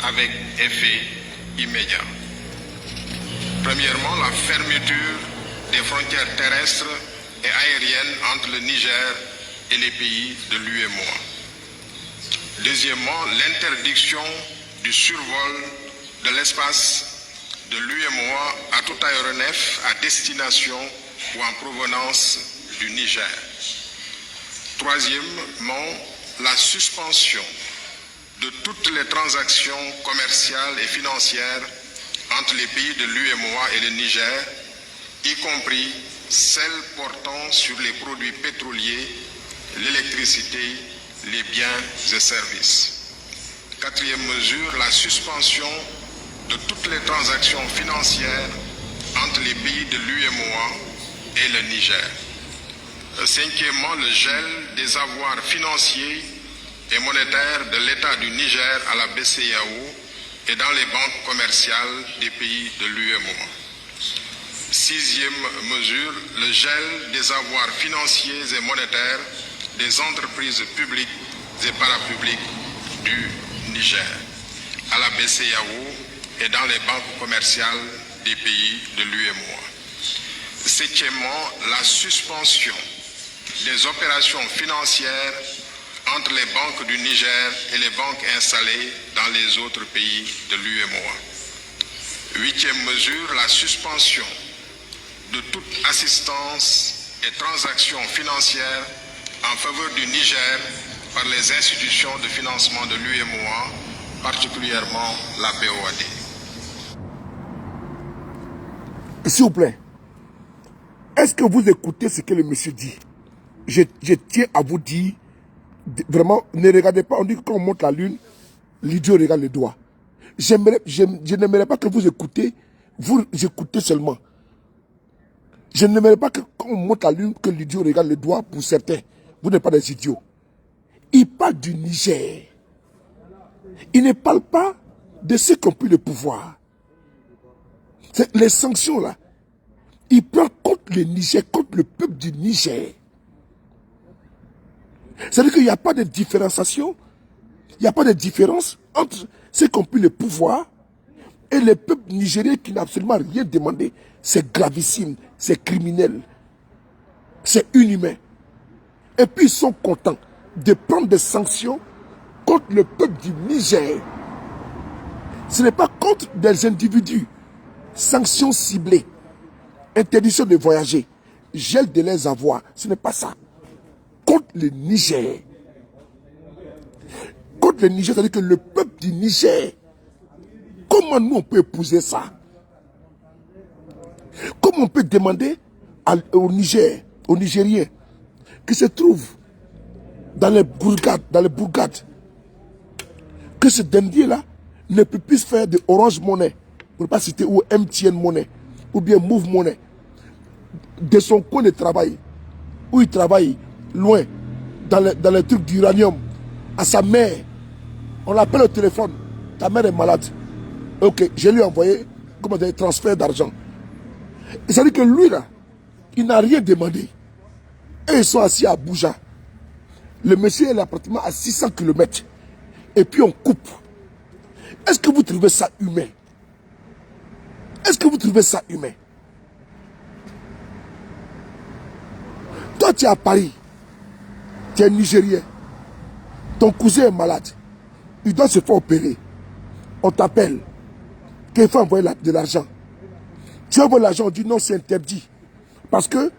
avec effet immédiat. Premièrement, la fermeture des frontières terrestres et aériennes entre le Niger et les pays de l'UEMOA. Deuxièmement, l'interdiction du survol de l'espace de l'UEMOA à tout aéronef à destination ou en provenance du Niger. Troisièmement, la suspension de toutes les transactions commerciales et financières entre les pays de l'UEMOA et le Niger, y compris celles portant sur les produits pétroliers, l'électricité, les biens et services. Quatrième mesure, la suspension de toutes les transactions financières entre les pays de l'UEMOA et le Niger. Cinquièmement, le gel des avoirs financiers et monétaires de l'État du Niger à la BCEAO et dans les banques commerciales des pays de l'UEMOA. Sixième mesure, le gel des avoirs financiers et monétaires des entreprises publiques et parapubliques du Niger à la BCEAO et dans les banques commerciales des pays de l'UEMOA. Septièmement, la suspension des opérations financières entre les banques du Niger et les banques installées dans les autres pays de l'UEMOA. Huitième mesure, la suspension de toute assistance et transactions financières en faveur du Niger par les institutions de financement de l'UEMOA, particulièrement la BOAD. S'il vous plaît, est-ce que vous écoutez ce que le monsieur dit? Je tiens à vous dire, vraiment, ne regardez pas, on dit que quand on monte la lune, l'idiot regarde le doigt. Je n'aimerais pas que vous écoutez seulement. Je n'aimerais pas que quand on monte la lune, que l'idiot regarde le doigt pour certains. Vous n'êtes pas des idiots. Il parle du Niger. Il ne parle pas de ceux qui ont pris le pouvoir. Les sanctions là, il prend contre le Niger, contre le peuple du Niger. C'est-à-dire qu'il n'y a pas de différenciation, il n'y a pas de différence entre ceux qui ont pris le pouvoir et le peuple nigérien qui n'a absolument rien demandé. C'est gravissime, c'est criminel, c'est inhumain. Et puis ils sont contents de prendre des sanctions contre le peuple du Niger. Ce n'est pas contre des individus. Sanctions ciblées, interdiction de voyager, gel de leurs avoirs. Ce n'est pas ça. Contre le Niger. Contre le Niger, c'est-à-dire que le peuple du Niger. Comment nous on peut épouser ça? Comment on peut demander au Niger, aux Nigériens, qui se trouvent dans les bourgades, que ce dernier-là ne peut plus faire de Orange Money, pour ne pas citer, ou MTN Money, ou bien Move Money, de son coin de travail, où il travaille loin, dans les trucs d'uranium, à sa mère. On l'appelle au téléphone, ta mère est malade. Ok, je lui ai envoyé comme des transferts d'argent. Et ça veut dire que lui là, il n'a rien demandé. Et ils sont assis à Abuja. Le monsieur est là pratiquement à 600 km. Et puis on coupe. Est-ce que vous trouvez ça humain? Est-ce que vous trouvez ça humain? Toi tu es à Paris. Tu es Nigérien. Ton cousin est malade. Il doit se faire opérer. On t'appelle. Qu'il faut envoyer de l'argent. Tu envoies l'argent, on dit non, c'est interdit. Parce que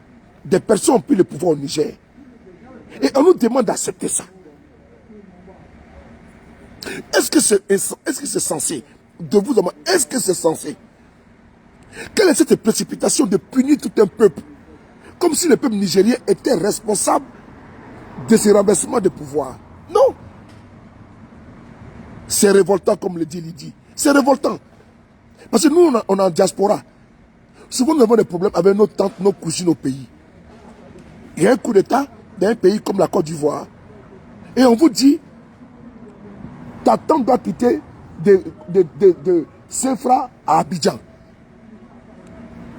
des personnes ont pris le pouvoir au Niger. Et on nous demande d'accepter ça. Est-ce que c'est censé? De vous demander, est-ce que c'est censé? Quelle est cette précipitation de punir tout un peuple? Comme si le peuple nigérien était responsable de ce renversement de pouvoir. Non. C'est révoltant, comme le dit Lydie. C'est révoltant. Parce que nous, on est en diaspora. Souvent, nous avons des problèmes avec nos tantes, nos cousines au pays. Il y a un coup d'État dans un pays comme la Côte d'Ivoire. Et on vous dit, ta tante doit quitter de Saint-Fra à Abidjan.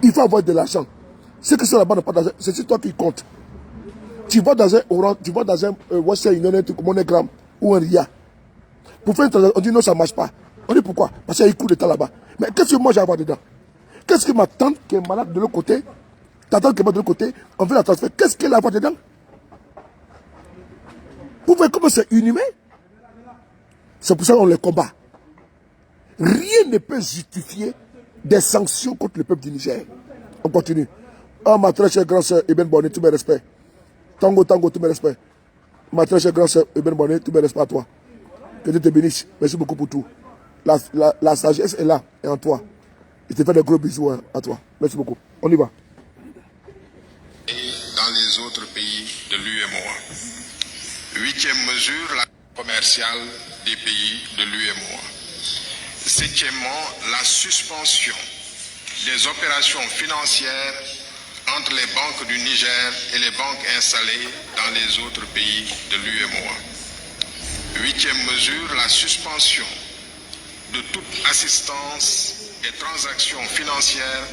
Il faut avoir de l'argent. Ce que c'est là-bas, c'est toi qui compte. Tu vas dans un Orange, tu vas dans un Western Union, un truc comme MoneyGram ou un RIA. Pour faire une transaction, on dit non, ça ne marche pas. On dit pourquoi? Parce qu'il y a un coup d'État là-bas. Mais qu'est-ce que moi j'ai à avoir dedans? Qu'est-ce que ma tante qui est malade de l'autre côté, ta tante qui est malade de l'autre côté, on veut la transférer, qu'est-ce qu'elle a à avoir dedans? Vous voyez comment c'est inhumain? C'est pour ça qu'on les combat. Rien ne peut justifier des sanctions contre le peuple du Niger. On continue. Oh, ma très chère grande sœur Eben Bonnet, tous mes respects. Tango, tous mes respects. Ma très chère grande sœur Eben Bonnet, tous mes respects à toi. Que Dieu te bénisse. Merci beaucoup pour tout. La sagesse est là, et en toi. Je te fais des gros bisous à toi. Merci beaucoup. On y va. Et dans les autres pays de l'UEMOA. 8e mesure, la commerciale des pays de l'UEMOA. 7e, la suspension des opérations financières entre les banques du Niger et les banques installées dans les autres pays de l'UEMOA. 8e mesure, la suspension de toute assistance et transactions financières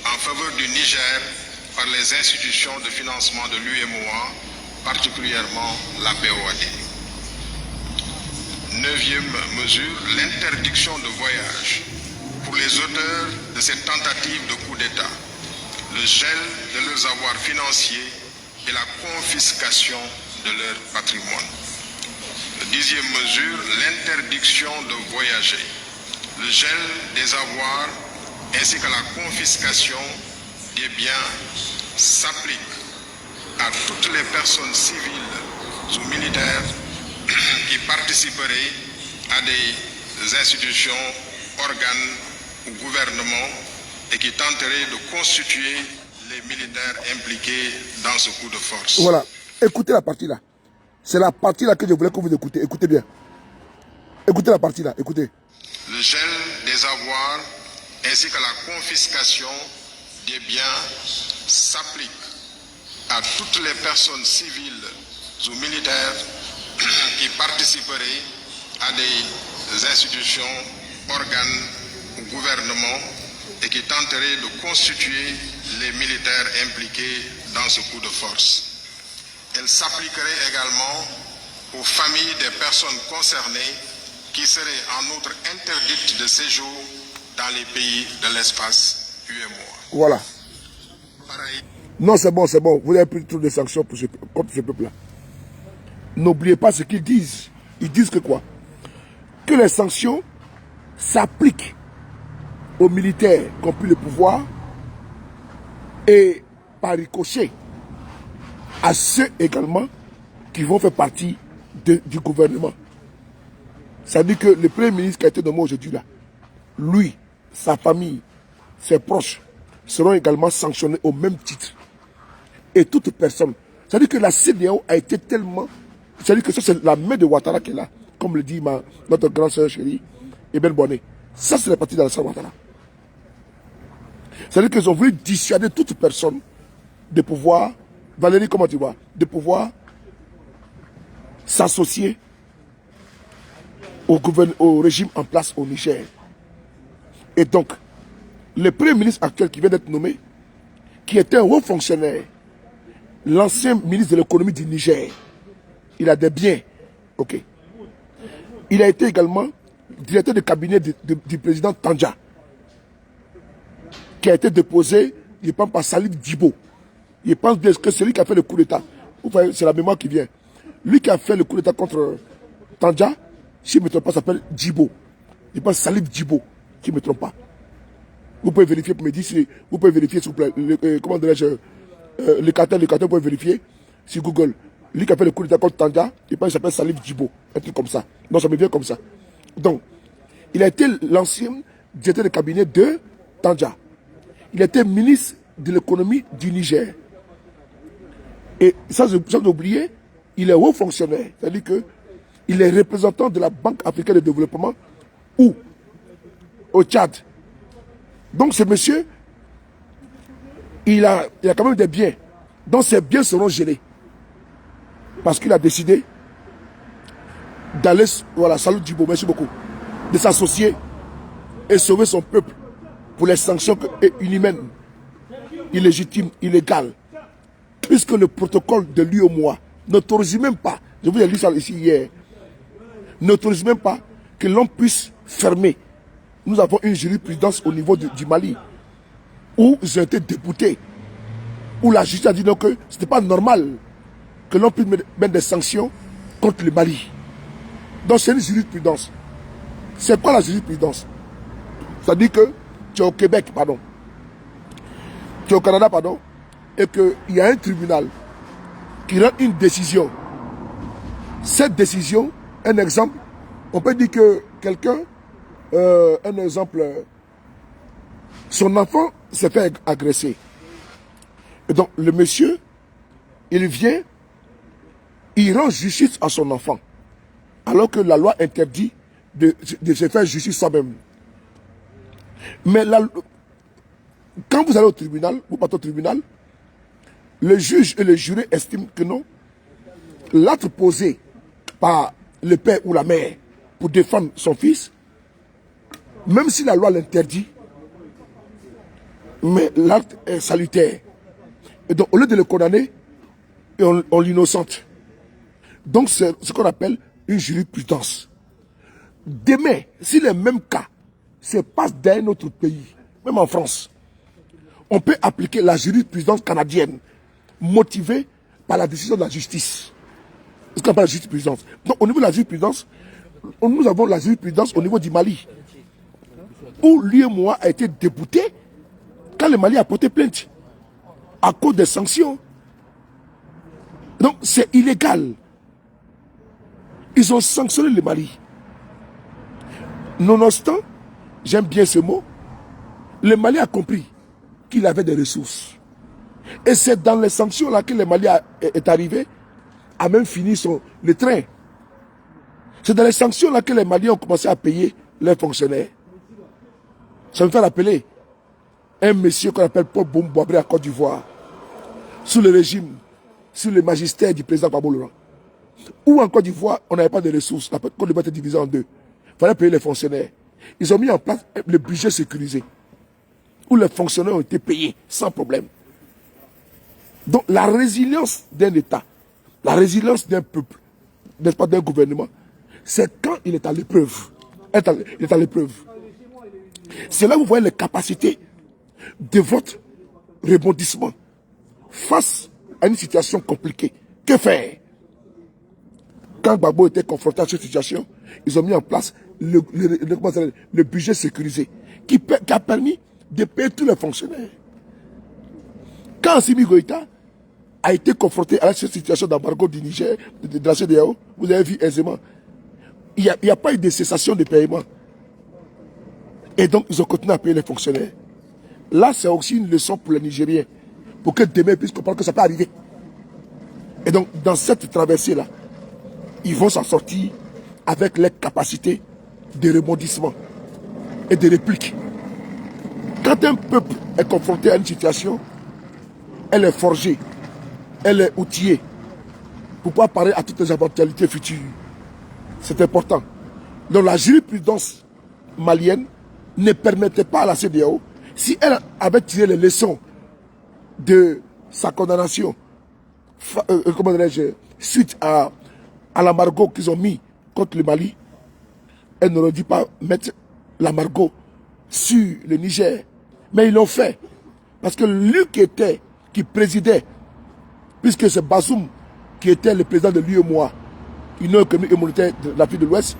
en faveur du Niger par les institutions de financement de l'UEMOA, particulièrement la BOAD. 9e mesure, l'interdiction de voyage pour les auteurs de cette tentative de coup d'État, le gel de leurs avoirs financiers et la confiscation de leur patrimoine. 10e mesure, l'interdiction de voyager, le gel des avoirs ainsi que la confiscation des biens s'applique à toutes les personnes civiles ou militaires qui participeraient à des institutions, organes ou gouvernements et qui tenteraient de constituer les militaires impliqués dans ce coup de force. Voilà, écoutez la partie là. C'est la partie là que je voulais que vous écoutez. Écoutez bien. Écoutez la partie là, écoutez. Le gel des avoirs ainsi que la confiscation des biens s'applique à toutes les personnes civiles ou militaires qui participeraient à des institutions, organes ou gouvernements et qui tenteraient de constituer les militaires impliqués dans ce coup de force. Elle s'appliquerait également aux familles des personnes concernées qui seraient en outre interdites de séjour dans les pays de l'espace UEMOA. Voilà. Pareil. Non, c'est bon, c'est bon. Vous avez pris trop de sanctions contre ce peuple-là. n'oubliez pas ce qu'ils disent. Ils disent que quoi? Que les sanctions s'appliquent aux militaires qui ont pris le pouvoir et par ricochet à ceux également qui vont faire partie du gouvernement. Ça veut dire que le premier ministre qui a été nommé aujourd'hui là, lui, sa famille, ses proches seront également sanctionnés au même titre. Et toute personne. Ça veut dire que la CEDEAO a été tellement... Ça veut dire que ça c'est la main de Ouattara qui est là, comme le dit notre grande sœur chérie, Ebel Bonnet. Ça c'est la partie d'Alassane Ouattara. Ça veut dire qu'ils ont voulu dissuader toute personne de pouvoir, Valérie, comment tu vois, de pouvoir s'associer au régime en place au Niger. Et donc, le premier ministre actuel qui vient d'être nommé, qui était un haut fonctionnaire, l'ancien ministre de l'économie du Niger, il a des biens, ok. Il a été également directeur de cabinet du président Tandja, qui a été déposé, je pense, par Salif Djibo. Je pense que c'est lui qui a fait le coup d'État. C'est la mémoire qui vient. Lui qui a fait le coup d'État contre Tandja, si je ne me trompe pas, s'appelle Djibo. Je pense Salif Djibo, si je ne me trompe pas. Vous pouvez vérifier pour me dire si vous pouvez vérifier, s'il vous plaît, comment dirais-je, le cartel, vous pouvez vérifier sur Google. Lui qui a fait le coup d'État contre Tandja, je pense qu'il s'appelle Salif Djibo, un truc comme ça. Non, ça me vient comme ça. Donc, il a été l'ancien directeur de cabinet de Tandja. Il était ministre de l'économie du Niger. Et sans oublier, il est haut fonctionnaire. C'est-à-dire qu'il est représentant de la Banque africaine de développement ou au Tchad. Donc ce monsieur, il a quand même des biens. Donc ces biens seront gelés. Parce qu'il a décidé d'aller, voilà, salut Djibo, merci beaucoup, de s'associer et sauver son peuple pour les sanctions inhumaines, illégitimes, illégales. Puisque le protocole de l'UEMOA n'autorise même pas, je vous ai lu ça ici hier, n'autorise même pas que l'on puisse fermer. Nous avons une jurisprudence au niveau du Mali où ils ont été déboutés, où la justice a dit donc que ce n'était pas normal que l'on puisse mettre des sanctions contre le Mali. Donc c'est une jurisprudence. C'est quoi la jurisprudence? C'est-à-dire que tu es au Québec, pardon. Tu es au Canada, pardon, et qu'il y a un tribunal qui rend une décision. Cette décision, un exemple, on peut dire que quelqu'un, un exemple, son enfant s'est fait agresser. Et donc le monsieur, il vient, il rend justice à son enfant. Alors que la loi interdit de se faire justice soi-même. Mais quand vous allez au tribunal, vous partez au tribunal, le juge et le juré estiment que non, l'acte posé par le père ou la mère pour défendre son fils, même si la loi l'interdit, mais l'acte est salutaire. Et donc, au lieu de le condamner, on l'innocente. Donc, c'est ce qu'on appelle une jurisprudence. Demain, si les mêmes cas se passent dans un autre pays, même en France, on peut appliquer la jurisprudence canadienne motivée par la décision de la justice. C'est ce qu'on appelle la jurisprudence. Donc, au niveau de la jurisprudence, nous avons la jurisprudence au niveau du Mali, où l'UEMOA a été débouté quand le Mali a porté plainte à cause des sanctions. Donc, c'est illégal. Ils ont sanctionné le Mali. Nonobstant, j'aime bien ce mot, le Mali a compris qu'il avait des ressources. Et c'est dans les sanctions là que le Mali est arrivé à même finir le train. C'est dans les sanctions là que les Maliens ont commencé à payer leurs fonctionnaires. Ça me fait rappeler un monsieur qu'on appelle Paul Boumboabré à Côte d'Ivoire, sous le régime, sous le magistère du président Gbagbo Laurent. Où en Côte d'Ivoire, on n'avait pas de ressources. La Côte d'Ivoire était divisée en deux. Il fallait payer les fonctionnaires. Ils ont mis en place le budget sécurisé, où les fonctionnaires ont été payés sans problème. Donc la résilience d'un État, la résilience d'un peuple, n'est-ce pas, d'un gouvernement, c'est quand il est à l'épreuve. Il est à l'épreuve. C'est là où vous voyez les capacités de votre rebondissement face à une situation compliquée. Que faire? Quand Gbagbo était confronté à cette situation, ils ont mis en place le budget sécurisé qui a permis de payer tous les fonctionnaires. Quand Assimi Goïta a été confronté à cette situation d'embargo du Niger, de la CEDEAO, vous avez vu aisément, il n'y a pas eu de cessation de paiement. Et donc, ils ont continué à payer les fonctionnaires. Là, c'est aussi une leçon pour les Nigériens, pour que demain ils puissent comprendre que ça peut arriver. Et donc, dans cette traversée-là, ils vont s'en sortir avec les capacités de rebondissement et de réplique. Quand un peuple est confronté à une situation, elle est forgée, elle est outillée pour pouvoir parer à toutes les éventualités futures. C'est important. Donc la jurisprudence malienne ne permettait pas à la CEDEAO, si elle avait tiré les leçons de sa condamnation, comment dirais-je, suite à l'embargo qu'ils ont mis contre le Mali, elle n'aurait dû pas mettre l'embargo sur le Niger. Mais ils l'ont fait. Parce que lui qui présidait, puisque c'est Bazoum qui était le président de l'UEMOA, Union économique et monétaire de l'Afrique de l'Ouest,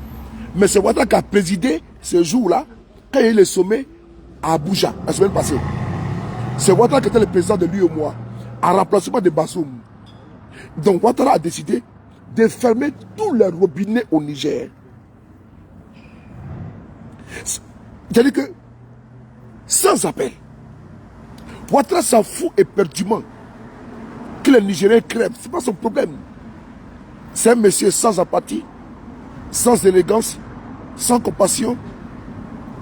mais c'est Ouattara qui a présidé ce jour-là, quand il y a eu le sommet à Abuja, la semaine passée. C'est Ouattara qui était le président de l'UEMOA, en remplacement de Bazoum. Donc Ouattara a décidé de fermer tous les robinets au Niger. C'est-à-dire que, sans appel, Ouattara s'en fout éperdument que les Nigériens crèvent. Ce n'est pas son problème. C'est un monsieur sans empathie, sans élégance, sans compassion,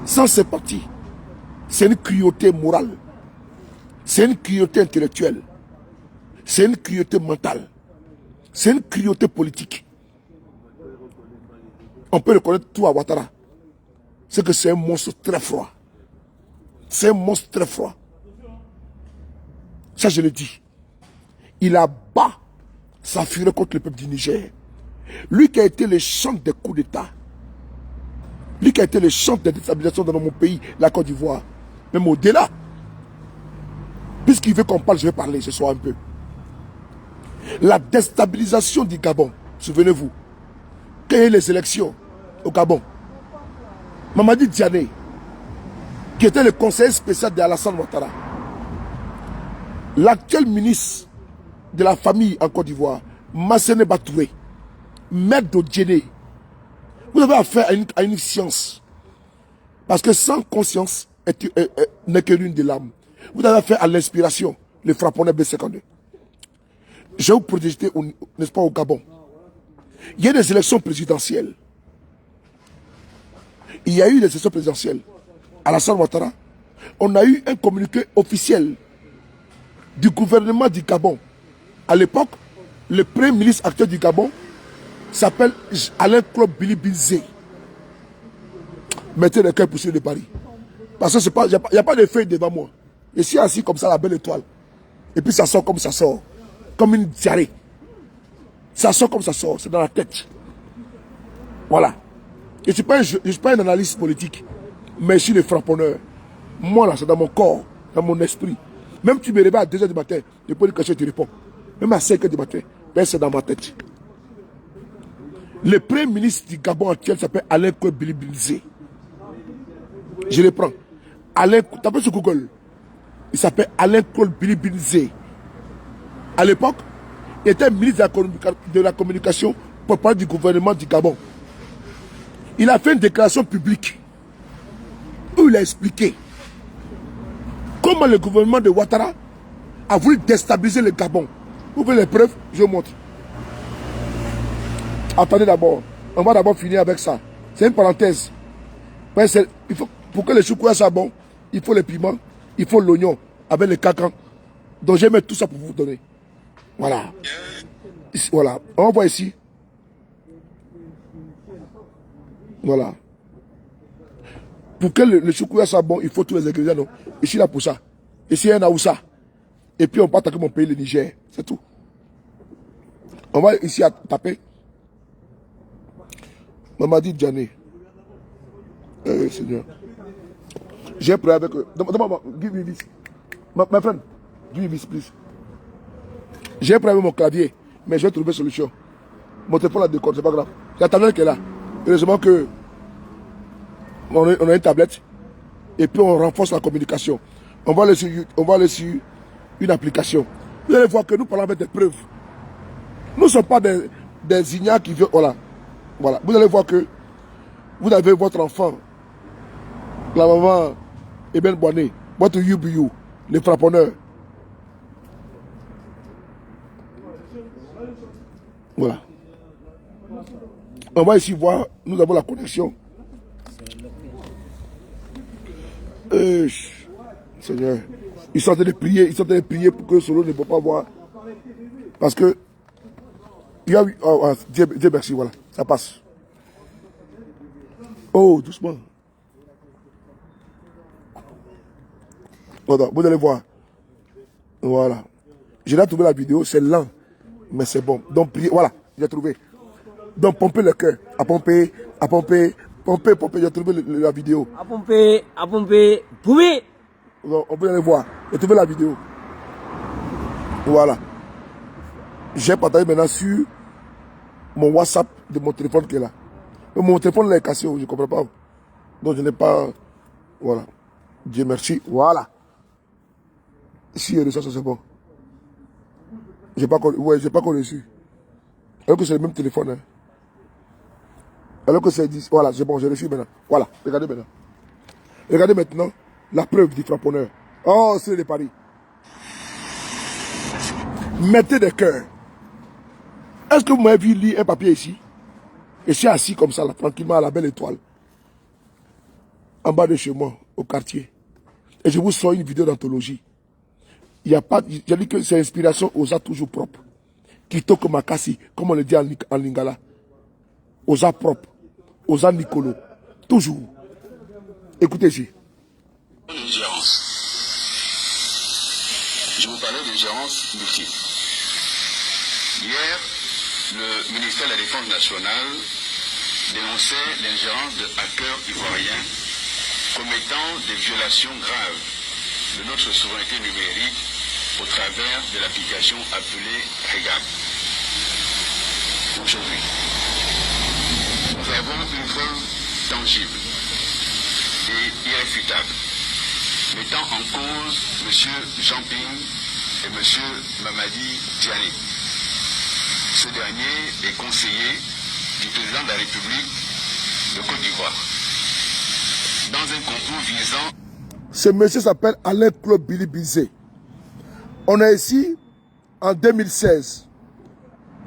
sans sympathie. C'est une cruauté morale. C'est une cruauté intellectuelle. C'est une cruauté mentale. C'est une cruauté politique. On peut reconnaître tout à Ouattara. C'est que c'est un monstre très froid. C'est un monstre très froid. Ça, je le dis. Il abat sa fureur contre le peuple du Niger. Lui qui a été le champ des coups d'État. Lui qui a été le champ de déstabilisation dans mon pays, la Côte d'Ivoire. Même au-delà. Puisqu'il veut qu'on parle, je vais parler ce soir un peu. La déstabilisation du Gabon, souvenez-vous, quand il y a eu les élections au Gabon, Mamadi Diané, qui était le conseiller spécial d'Alassane Ouattara, l'actuel ministre de la famille en Côte d'Ivoire, Massene Batouré, maître d'Odjéné, vous avez affaire à une science. Parce que sans conscience n'est que l'une des lames. Vous avez affaire à l'inspiration, le frapponnais B52. Je vais vous projeter, n'est-ce pas, au Gabon. Il y a des élections présidentielles. Il y a eu des élections présidentielles. Alassane Ouattara, on a eu un communiqué officiel du gouvernement du Gabon. À l'époque, le premier ministre actuel du Gabon s'appelle Alain-Claude Bilibinzé. Mettez le cœur pour ceux de Paris. Parce que il n'y a pas de feuille devant moi. Je suis assis comme ça, la belle étoile. Et puis ça sort comme ça sort. Comme une diarrhée. Ça sort comme ça sort. C'est dans la tête. Voilà. Je ne suis pas un analyste politique. Mais je suis le frapponneur. Moi là, c'est dans mon corps, dans mon esprit. Même si tu me réveilles à 2 h du matin, je peux dire que je te réponds. Même à 5 h du matin, ben c'est dans ma tête. Le premier ministre du Gabon actuel s'appelle Alain-Claude Bilibinzé. Je le prends. Tapez sur Google. Il s'appelle Alain-Claude Bilibinzé. À l'époque, il était ministre de la communication pour parler du gouvernement du Gabon. Il a fait une déclaration publique où il a expliqué comment le gouvernement de Ouattara a voulu déstabiliser le Gabon. Vous voulez les preuves? Je vous montre. Attendez d'abord. On va d'abord finir avec ça. C'est une parenthèse. Pour que le choukouya soit bon, il faut le piment, il faut l'oignon avec le cacan. Donc je vais mettre tout ça pour vous donner. Voilà. Voilà. On voit ici. Voilà. Pour que le choukouya soit bon, il faut tous les ingrédients. Non. Ici, là, pour ça. Ici, il y a un aoussa. Et puis, on peut attaquer mon pays, le Niger. C'est tout. On va ici à taper. Mamadi Diané. Seigneur. J'ai pris avec eux. Give me this. My friend, give me this, please. J'ai pris avec mon clavier, mais j'ai trouvé solution. Mon téléphone la déconne, c'est pas grave. Il y a ta mère qui est là. Heureusement que on a une tablette. Et puis on renforce la communication. On va aller sur une application. Vous allez voir que nous parlons avec des preuves. Nous ne sommes pas des ignares qui veulent. Voilà. Voilà. Vous allez voir que vous avez votre enfant, la maman Eben Boané, votre UBU, les frapponneurs. Voilà. On va ici voir, nous avons la connexion. Seigneur, ils sont en train de prier, pour que Solo ne peut pas voir. Parce que, Dieu merci, voilà, ça passe. Oh, doucement. Voilà, vous allez voir. Voilà. J'ai là trouvé la vidéo, c'est lent, mais c'est bon. Donc, priez, voilà, j'ai trouvé. Donc, pompez le cœur, à pomper, j'ai trouvé la vidéo. À pomper, pouvez. Donc, on peut aller voir, j'ai trouvé la vidéo. Voilà. J'ai partagé maintenant sur mon WhatsApp de mon téléphone qui est là. Mais mon téléphone là est cassé, je ne comprends pas. Donc, je n'ai pas... Voilà. Dieu merci. Voilà. Si il reçoit ça, c'est bon. J'ai pas reçu. Alors que c'est le même téléphone. Hein. Alors que c'est 10. Voilà, c'est bon, j'ai reçu maintenant. Voilà, regardez maintenant. Regardez maintenant la preuve du frapponneur. Oh, c'est les paris. Mettez des cœurs. Est-ce que vous m'avez vu lire un papier ici? Et je suis assis comme ça, là, tranquillement, à la belle étoile. En bas de chez moi, au quartier. Et je vous sors une vidéo d'anthologie. Il n'y a pas, j'ai dit que c'est inspiration aux arts toujours propres. Kitoko Makasi, comme on le dit en lingala. Aux arts propres, aux arts Nicolo. Toujours. Écoutez ici. Je vous parlais de gérance multiple. Hier, le ministère de la Défense nationale dénonçait l'ingérence de hackers ivoiriens commettant des violations graves de notre souveraineté numérique au travers de l'application appelée REGAP. Aujourd'hui, nous avons une preuve tangible et irréfutable mettant en cause M. Jean-Ping et M. Mamadi Diané. Ce dernier est conseiller du président de la République de Côte d'Ivoire. Dans un complot visant... Ce monsieur s'appelle Alain Claude Billy Bizet. On est ici en 2016.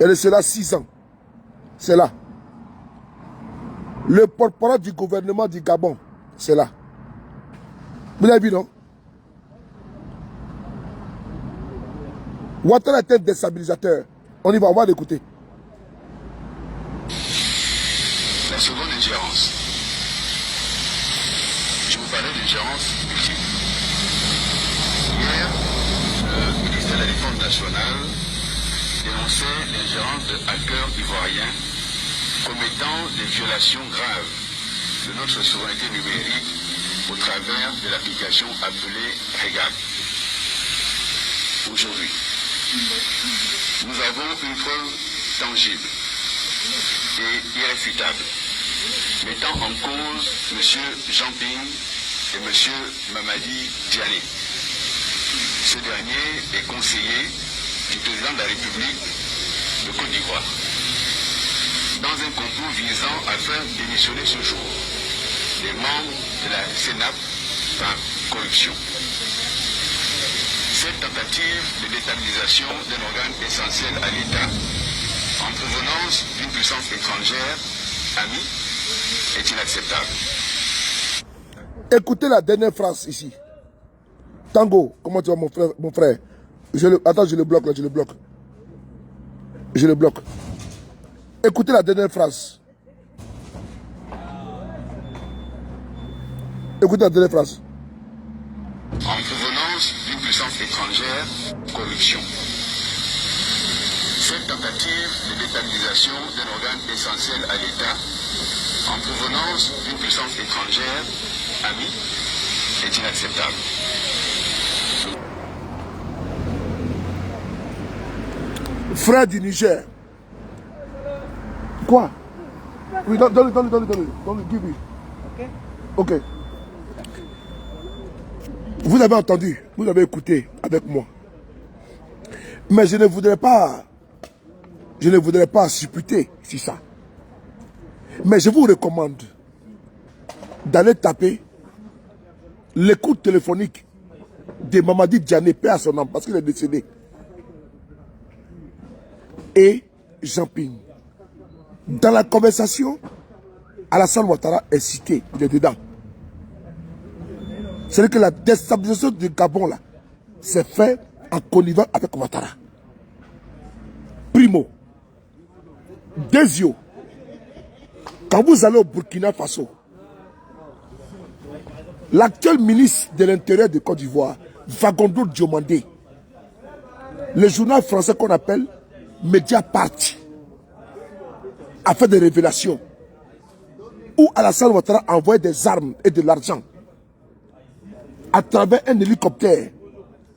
Et de cela 6 ans. C'est là. Le porte-parole du gouvernement du Gabon, c'est là. Vous l'avez vu, non? Ouattara est un déstabilisateur. On y va, on va l'écouter. La seconde ingérence. Je vous parlais d'ingérence multiple. Hier, le ministère de la Défense nationale dénonçait l'ingérence de hackers ivoiriens commettant des violations graves de notre souveraineté numérique au travers de l'application appelée REGAP. Aujourd'hui, nous avons une preuve tangible et irréfutable mettant en cause M. Jean-Ping et M. Mamadi Diané. Ce dernier est conseiller du président de la République de Côte d'Ivoire. Dans un complot visant à faire démissionner ce jour les membres de la CENAP par corruption. Cette tentative de déstabilisation d'un organe essentiel à l'État en provenance d'une puissance étrangère amie est inacceptable. Écoutez la dernière phrase ici. Tango, comment tu vas mon frère? Attends, je le bloque là, je le bloque. Je le bloque. Écoutez la dernière phrase. Écoutez la dernière phrase. En provenance d'une puissance étrangère, corruption. Cette tentative de déstabilisation d'un organe essentiel à l'État, en provenance d'une puissance étrangère, amie, est inacceptable. Frère du Niger, Quoi? Oui, donne-le, give me. Ok. Vous avez entendu, vous avez écouté avec moi. Mais je ne voudrais pas supputer sur ça. Mais je vous recommande d'aller taper l'écoute téléphonique de Mamadi Djane, paix à son âme, parce qu'il est décédé. Et Jean Ping. Dans la conversation, Alassane Ouattara est cité, il est dedans. C'est-à-dire que la déstabilisation du Gabon, là, c'est fait en connivant avec Ouattara. Primo. Deuxièmement, quand vous allez au Burkina Faso, l'actuel ministre de l'Intérieur de Côte d'Ivoire, Fagondo Diomandé, le journal français qu'on appelle Mediapart, a fait des révélations où Alassane Ouattara a envoyé des armes et de l'argent à travers un hélicoptère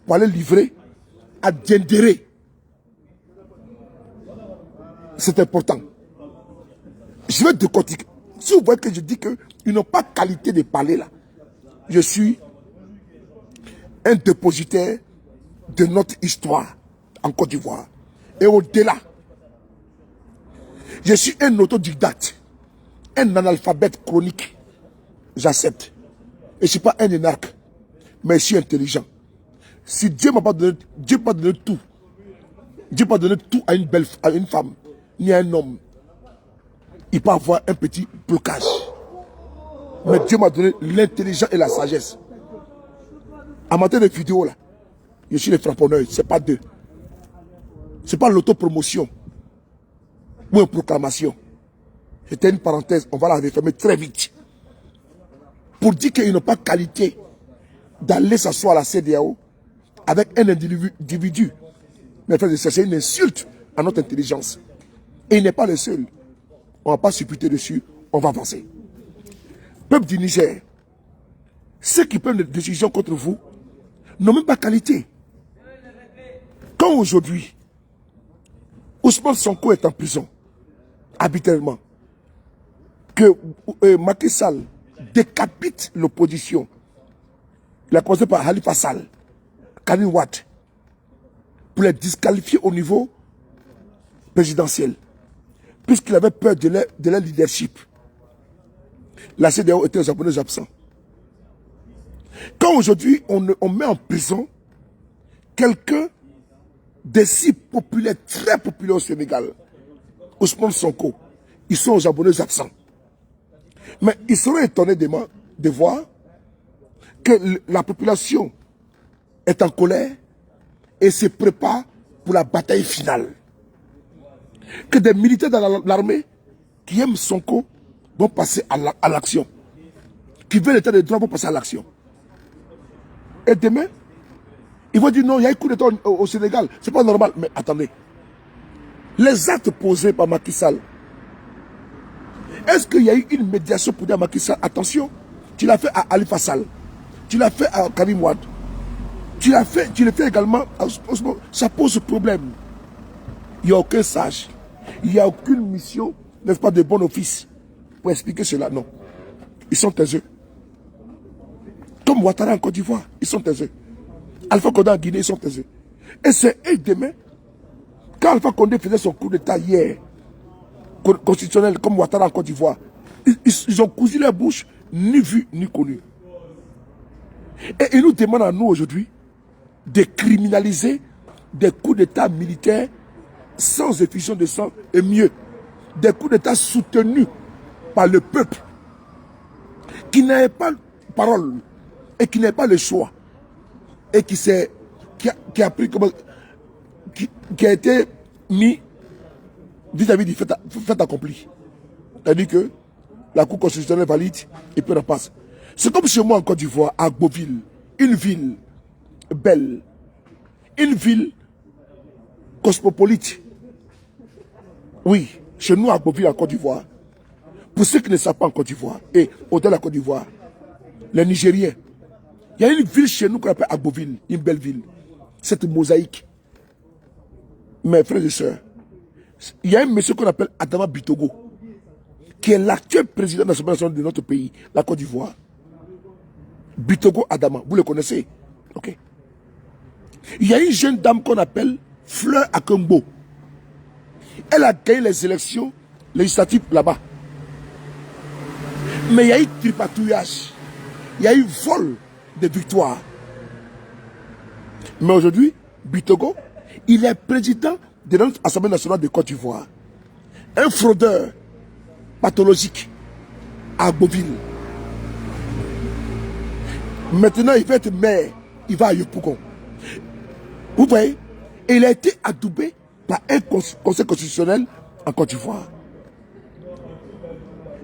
pour aller livrer à Diendéré. C'est important. Je vais décortiquer. Si vous voyez que je dis qu'ils n'ont pas qualité de parler là, je suis un dépositaire de notre histoire en Côte d'Ivoire. Et au-delà, je suis un autodidacte, un analphabète chronique. J'accepte. Et je ne suis pas un énarque, mais je suis intelligent. Si Dieu m'a pas donné, Dieu m'a donné tout. Dieu m'a donné tout à une femme, ni à un homme. Il peut avoir un petit blocage. Mais Dieu m'a donné l'intelligence et la sagesse. En matière de vidéo, là, je suis le frapponneur, ce n'est pas deux. Ce n'est pas l'autopromotion ou une proclamation. C'était une parenthèse, on va la refermer très vite. Pour dire qu'ils n'ont pas qualité d'aller s'asseoir à la CEDEAO avec un individu. Mais frère, c'est une insulte à notre intelligence. Et il n'est pas le seul. On ne va pas supputer dessus, on va avancer. Peuple du Niger, ceux qui prennent des décisions contre vous n'ont même pas qualité. Quand aujourd'hui, Ousmane Sonko est en prison, arbitrairement, que Macky Sall décapite l'opposition, il a commencé par Khalifa Sall, Karim Wade, pour les disqualifier au niveau présidentiel, puisqu'il avait peur de leur leadership. La CEDEAO était aux Japonais absents. Quand aujourd'hui on met en prison quelqu'un des si populaires, très populaires au Sénégal, Ousmane Sonko, ils sont aux Japonais absents. Mais ils seraient étonnés de voir que la population est en colère et se prépare pour la bataille finale. Que des militaires dans l'armée qui aiment Sonko vont passer à l'action. Qui veulent l'état de droit vont passer à l'action. Et demain, ils vont dire non, il y a un coup d'état au Sénégal. C'est pas normal. Mais attendez. Les actes posés par Macky Sall, est-ce qu'il y a eu une médiation pour dire à Macky Sall, attention, tu l'as fait à Khalifa Sall, tu l'as fait à Karim Wade, tu le fais également à Ousmane. Ça pose problème. Il n'y a aucun sage. Il n'y a aucune mission, n'est-ce pas, de bon office pour expliquer cela. Non. Ils sont taiseux. Comme Ouattara en Côte d'Ivoire, ils sont taiseux. Alpha Condé en Guinée, ils sont taiseux. Et c'est eux demain, quand Alpha Condé faisait son coup d'état hier, constitutionnel, comme Ouattara en Côte d'Ivoire, ils ont cousu leur bouche, ni vu, ni connu. Et ils nous demandent à nous aujourd'hui de criminaliser des coups d'état militaires sans effusion de sang et mieux, des coups d'état soutenus par le peuple qui n'avait pas de parole et qui n'avait pas le choix et qui a été mis vis-à-vis du fait accompli. C'est-à-dire que la Cour constitutionnelle valide et puis on en passe. C'est comme chez moi en Côte d'Ivoire, à Gboville, une ville belle, une ville cosmopolite. Oui, chez nous à Gboville en Côte d'Ivoire. Pour ceux qui ne savent pas en Côte d'Ivoire, et au-delà de la Côte d'Ivoire, les Nigériens, il y a une ville chez nous qu'on appelle Agboville, une belle ville. Cette mosaïque. Mes frères et sœurs, Il y a un monsieur qu'on appelle Adama Bitogo, qui est l'actuel président de l'Assemblée nationale de notre pays, la Côte d'Ivoire. Bitogo Adama, vous le connaissez? Ok. Il y a une jeune dame qu'on appelle Fleur Akengbo. Elle a gagné les élections législatives là-bas. Mais il y a eu tripatouillage. Il y a eu vol de victoire. Mais aujourd'hui, Bitogo, il est président de notre Assemblée nationale de Côte d'Ivoire. Un fraudeur pathologique à Beauville. Maintenant, il va être maire. Il va à Yopougon. Vous voyez? Et il a été adoubé par un conseil constitutionnel en Côte d'Ivoire.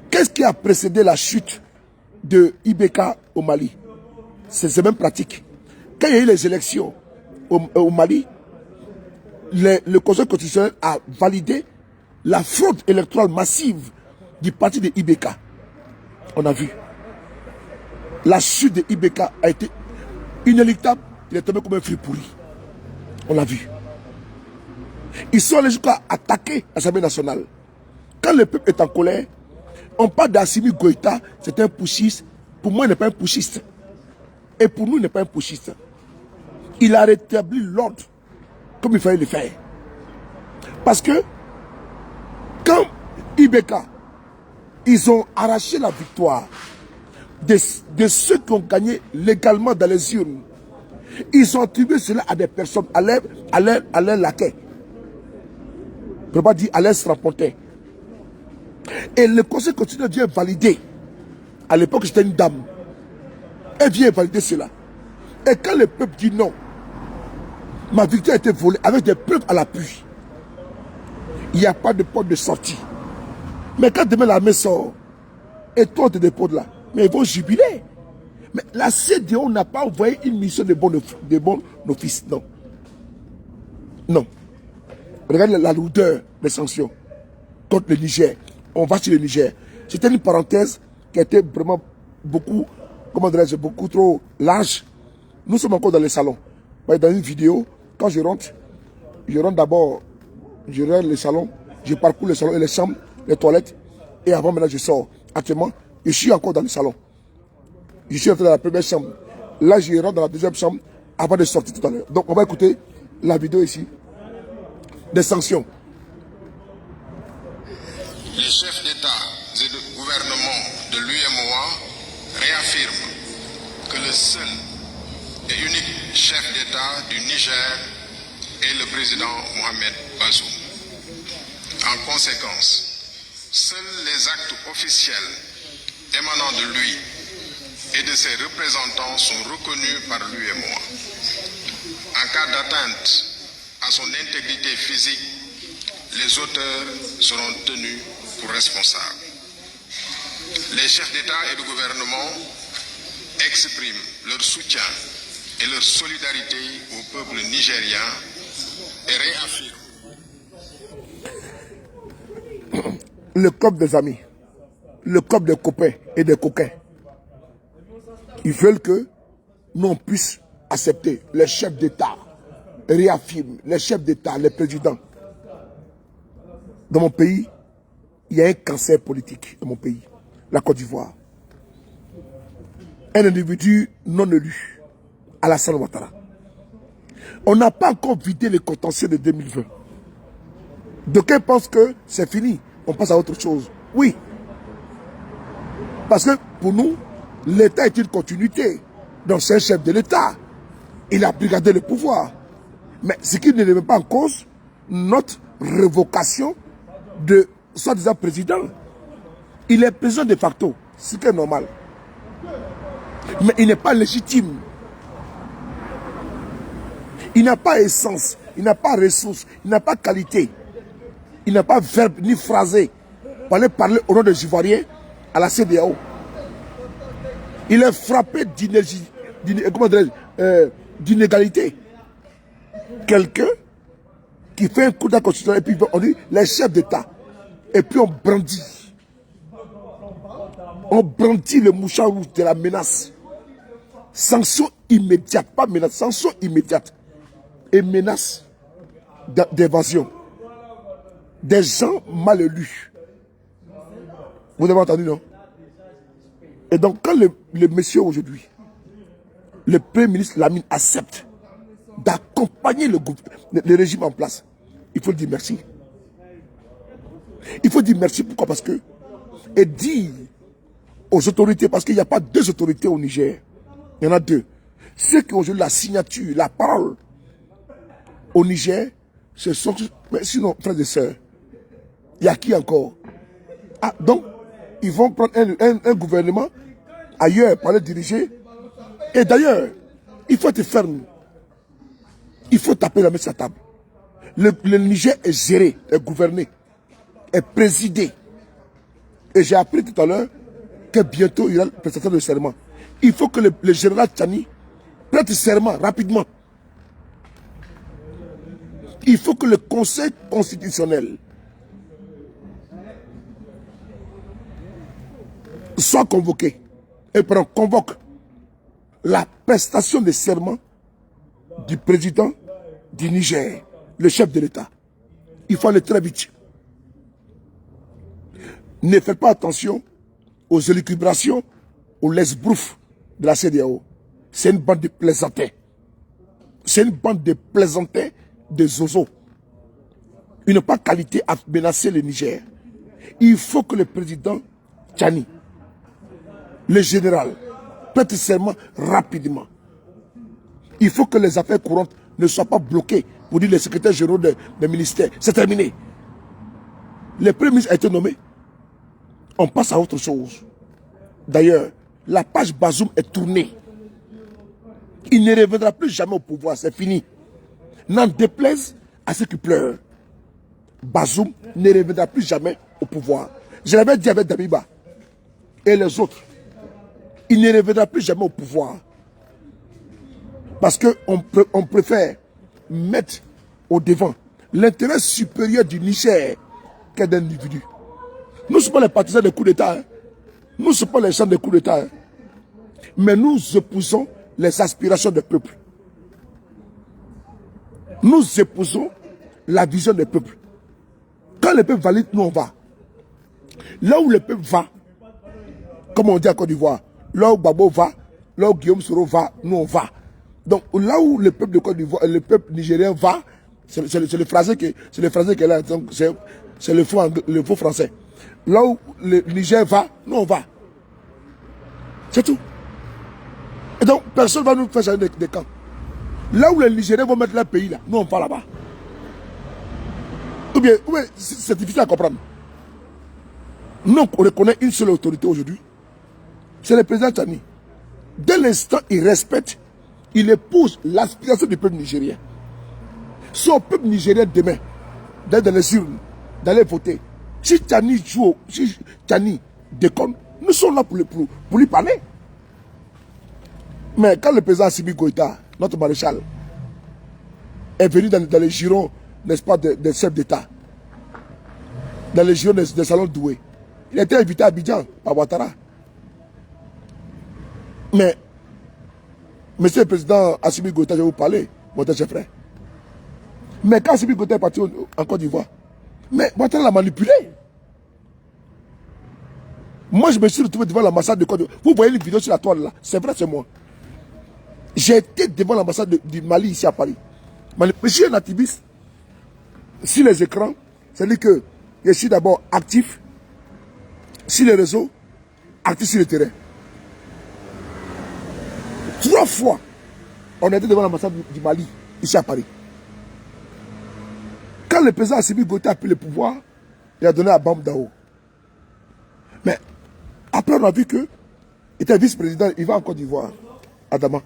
Qu'est-ce qui a précédé la chute de Ibeka au Mali? C'est ces mêmes pratiques. Quand il y a eu les élections au Mali, le conseil constitutionnel a validé la fraude électorale massive du parti de Ibeka. On a vu. La chute de Ibeka a été inéluctable. Il est tombé comme un fruit pourri. On l'a vu. Ils sont allés jusqu'à attaquer l'Assemblée nationale. Quand le peuple est en colère, on parle d'Assimi Goïta, c'est un putschiste. Pour moi, il n'est pas un putschiste. Et pour nous, il n'est pas un putschiste. Il a rétabli l'ordre comme il fallait le faire. Parce que quand Ibeka, ils ont arraché la victoire de ceux qui ont gagné légalement dans les urnes, ils ont attribué cela à des personnes, à leur laquais. Je ne peux pas dire à leur rapporter. Et le conseil constitutionnel vient valider. À l'époque, j'étais une dame. Elle vient valider cela. Et quand le peuple dit non, ma victoire a été volée avec des preuves à l'appui, il n'y a pas de porte de sortie. Mais quand demain l'armée sort, et toi te déposes là, mais ils vont jubiler. Mais la CEDEAO n'a pas envoyé une mission de bon office. Non. Non. Regardez la lourdeur des sanctions contre le Niger. On va sur le Niger. C'était une parenthèse qui était vraiment beaucoup, comment dirais-je, beaucoup trop large. Nous sommes encore dans les salons. Dans une vidéo, quand je rentre d'abord, je regarde les salons, je parcours les salons et les chambres, les toilettes, et avant maintenant je sors. Actuellement, je suis encore dans le salon. Je suis entré dans la première chambre. Là, je rentre dans la deuxième chambre avant de sortir tout à l'heure. Donc, on va écouter la vidéo ici des sanctions. Les chefs d'État et de gouvernement de l'UEMOA réaffirment que le seul et unique chef d'État du Niger est le président Mohamed Bazoum. En conséquence, seuls les actes officiels émanant de lui et de ses représentants sont reconnus par l'UEMOA. En cas d'atteinte à son intégrité physique, les auteurs seront tenus pour responsables. Les chefs d'État et de gouvernement expriment leur soutien et leur solidarité au peuple nigérien et réaffirment le club des amis, le club des copains et des coquins. Ils veulent que nous on puisse accepter les chefs d'État, réaffirment les chefs d'État, les présidents. Dans mon pays, il y a un cancer politique dans mon pays, la Côte d'Ivoire. Un individu non élu, Alassane Ouattara. On n'a pas encore vidé les contentieux de 2020. D'aucuns pensent que c'est fini, on passe à autre chose. Oui. Parce que pour nous, l'État est une continuité. Donc c'est un chef de l'État. Il a brigadé le pouvoir. Mais ce qui ne remet pas en cause, notre révocation de soi-disant président. Il est président de facto, ce qui est normal. Mais il n'est pas légitime. Il n'a pas essence, il n'a pas ressources, il n'a pas qualité. Il n'a pas verbe ni phrasé pour aller parler au nom des Ivoiriens à la CEDEAO. Il est frappé d'inégalité. Quelqu'un qui fait un coup d'État constitutionnel et puis on dit les chefs d'État. Et puis on brandit. On brandit le mouchoir rouge de la menace. Sanction immédiate, pas menace, sanction immédiate. Et menace d'évasion. Des gens mal élus. Vous avez entendu, non? Et donc, quand le monsieur aujourd'hui, le Premier ministre Lamine accepte d'accompagner le régime en place, il faut dire merci. Il faut dire merci, pourquoi? Parce que, et dire aux autorités, parce qu'il n'y a pas deux autorités au Niger, il y en a deux. Ceux qui ont aujourd'hui la signature, la parole au Niger, ce sont, mais sinon, frères et sœurs, il y a qui encore? Ah, donc, ils vont prendre un gouvernement ailleurs pour les diriger. Et d'ailleurs, il faut être ferme. Il faut taper la main sur la table. Le Niger est géré, est gouverné, est présidé. Et j'ai appris tout à l'heure que bientôt il y aura le prestation de serment. Il faut que le général Tchani prête serment rapidement. Il faut que le Conseil constitutionnel soit convoqué et convoque la prestation de serment du président du Niger, le chef de l'État. Il faut aller très vite. Ne faites pas attention aux élucubrations, aux lesbroufs de la CEDEAO. C'est une bande de plaisantins. C'est une bande de plaisantins, de zozos. Ils n'ont pas qualité à menacer le Niger. Il faut que le président Tchani, le général, prête serment rapidement. Il faut que les affaires courantes ne soient pas bloquées pour dire les secrétaires généraux des ministères. C'est terminé. Le Premier ministre a été nommé. On passe à autre chose. D'ailleurs, la page Bazoum est tournée. Il ne reviendra plus jamais au pouvoir, c'est fini. N'en déplaise à ceux qui pleurent. Bazoum ne reviendra plus jamais au pouvoir. Je l'avais dit avec Damiba et les autres. Il ne reviendra plus jamais au pouvoir. Parce qu'on préfère mettre au devant l'intérêt supérieur du Niger qu'un individu. Nous ne sommes pas les partisans des coups d'État. Hein. Nous ne sommes pas les gens des coups d'État. Hein. Mais nous épousons les aspirations des peuples. Nous épousons la vision des peuples. Quand le peuple valide, nous on va. Là où le peuple va, comme on dit à Côte d'Ivoire, là où Babo va, là où Guillaume Soro va, nous on va. Donc là où le peuple de Côte d'Ivoire, le peuple nigérien va, c'est le français qui est là, c'est le faux français. Là où le Niger va, nous on va. C'est tout. Et donc personne ne va nous faire changer des camps. Là où les Nigériens vont mettre leur pays là, nous on va là-bas. Ou bien c'est difficile à comprendre. Nous on reconnaît une seule autorité aujourd'hui. C'est le président Tchani. Dès l'instant il respecte, il épouse l'aspiration du peuple nigérien. Son peuple nigérien demain, d'aller dans les urnes, d'aller voter. Si Tchani joue, si Tchani déconne, nous sommes là pour lui parler. Mais quand le président Assimi Goïta, notre maréchal, est venu dans les girons, n'est-ce pas, des chefs d'État, dans les girons des salons doués, il a été invité à Abidjan par Ouattara. Mais, monsieur le président Assimi Goïta, je vais vous parler, mon cher frère. Mais quand Assimi Goïta est parti en Côte d'Ivoire, mais Ouattara l'a manipulé. Moi, je me suis retrouvé devant l'ambassade de Côte d'Ivoire. Vous voyez les vidéos sur la toile là, c'est vrai, c'est moi. J'ai été devant l'ambassade du Mali ici à Paris. Mais je suis un activiste. Sur les écrans, c'est-à-dire que je suis d'abord actif sur les réseaux, actif sur le terrain. 3 fois, on était devant l'ambassade du Mali, ici à Paris. Quand le président Assimi Goïta a pris le pouvoir, il a donné à Bam Dao. Mais après, on a vu qu'il était vice-président, il va en Côte d'Ivoire, à Dama.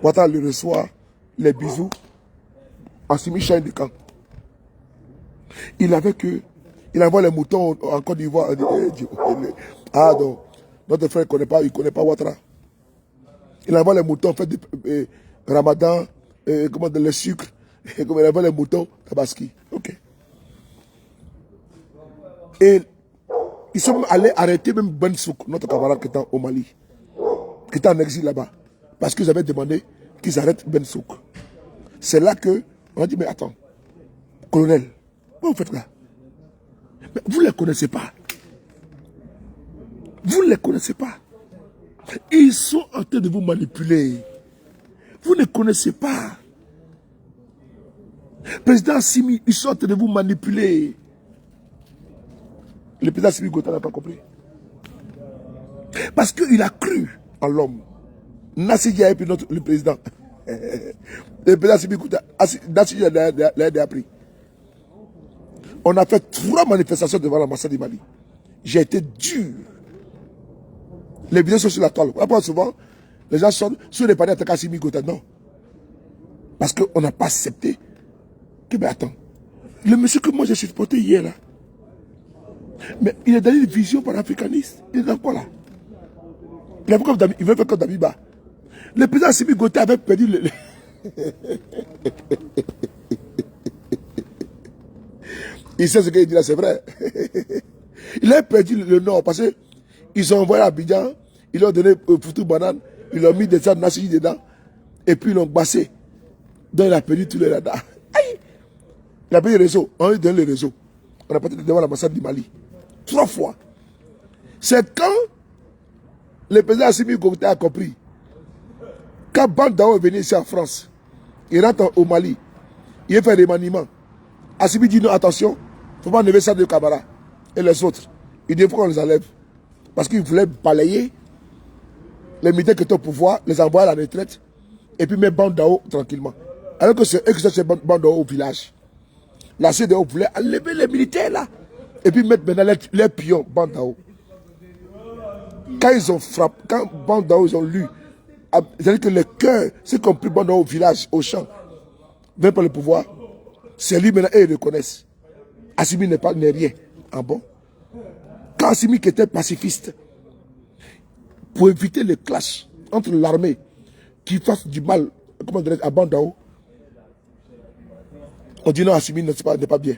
Ouattara le reçoit, les bisous, Assimi change de camp. Il envoie les moutons en Côte d'Ivoire. Ah donc, notre frère il ne connaît pas Ouattara. Il envoie les moutons, fait du ramadan, le sucre, il envoie les moutons, tabaski. Ok. Et ils sont allés arrêter même Ben Souk, notre camarade qui était au Mali, qui était en exil là-bas. Parce qu'ils avaient demandé qu'ils arrêtent Ben Souk. C'est là qu'on a dit, mais attends, colonel, Pourquoi vous faites là? Mais vous ne les connaissez pas. Vous ne les connaissez pas. Ils sont en train de vous manipuler. Vous ne connaissez pas. Président Assimi, ils sont en train de vous manipuler. Le président Assimi Goïta n'a pas compris. Parce qu'il a cru en l'homme. Nassi Diaye, le président. Le président Assimi Goïta, Nassi Diaye l'a appris. On a fait 3 manifestations devant l'ambassade du Mali. J'ai été dur. Les vidéos sont sur la toile. Après, souvent, les gens sont sur les paniers attaqués à Assimi Goïta. Non. Parce qu'on n'a pas accepté. Que, mais attends. Le monsieur que moi j'ai supporté hier, là. Mais il est dans une vision panafricaniste. Il est dans quoi, là? Il veut faire comme Damiba. Le président Assimi Goïta avait perdu le... Il sait ce qu'il dit là, c'est vrai. Il a perdu le nord parce qu'ils ont envoyé à Abidjan, ils lui ont donné Foutou Banane, ils l'ont mis des gens Nassi dedans, et puis ils l'ont bassé. Donc il a perdu tous les radars. Aïe! Il a perdu le réseau, on lui a donné le réseau. On a parti devant l'ambassade du Mali. 3 fois. C'est quand le président Assimi Goïta a compris. Quand Bandao est venu ici en France, il rentre au Mali, il a fait des remaniements. Assimi dit non, attention, il ne faut pas enlever ça de Camara et les autres. Il dit qu'on les enlève. Parce qu'il voulait balayer les militaires qui étaient au pouvoir, les envoyer à la retraite, et puis mettre Bandao tranquillement. Alors que c'est eux qui sont Bandao au village. La CDO voulait enlever les militaires là, et puis mettre maintenant les pions Bandao. Quand ils ont frappé, quand Bandao ils ont lu, c'est-à-dire que les cœurs, ceux qui ont pris Bandao au village, au champ, viennent par le pouvoir, c'est lui maintenant, et ils reconnaissent. Assimi n'est rien. Ah bon? Quand Assimi qui était pacifiste, pour éviter le clash entre l'armée qui fasse du mal, comment dirais-je, à Bandao, on dit non, Assimi n'est pas bien.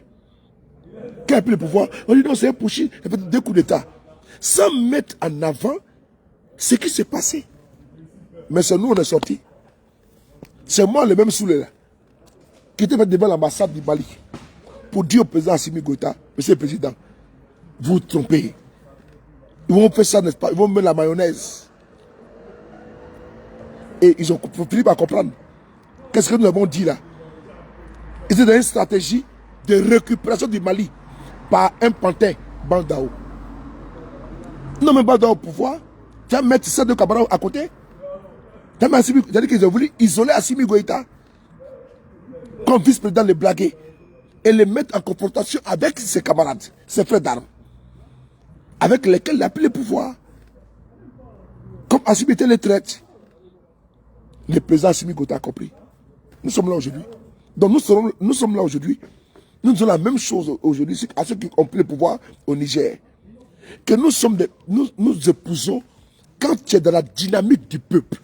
Quand il a pris le pouvoir, on dit non, c'est un Pouchi, il a fait 2 coups d'État. Sans mettre en avant ce qui s'est passé. Mais c'est nous, on est sortis. C'est moi, le même Soulé là, qui était devant l'ambassade du Mali pour dire au président Assimi Goïta, monsieur le président, vous vous trompez. Ils vont faire ça, n'est-ce pas? Ils vont mettre la mayonnaise. Et ils ont fini par comprendre. Qu'est-ce que nous avons dit là? Ils étaient dans une stratégie de récupération du Mali par un pantin Bandao. Non, mais Bandao au pouvoir, tu vas mettre ça de Camara à côté. C'est-à-dire qu'ils ont voulu isoler Assimi Goïta comme vice-président, les blaguer et les mettre en confrontation avec ses camarades, ses frères d'armes, avec lesquels il a pris le pouvoir. Comme Assimi était les traite. Le président Assimi Goïta a compris. Nous sommes là aujourd'hui. Donc nous sommes là aujourd'hui. Nous faisons la même chose aujourd'hui à ceux qui ont pris le pouvoir au Niger. Que nous épousons quand tu es dans la dynamique du peuple.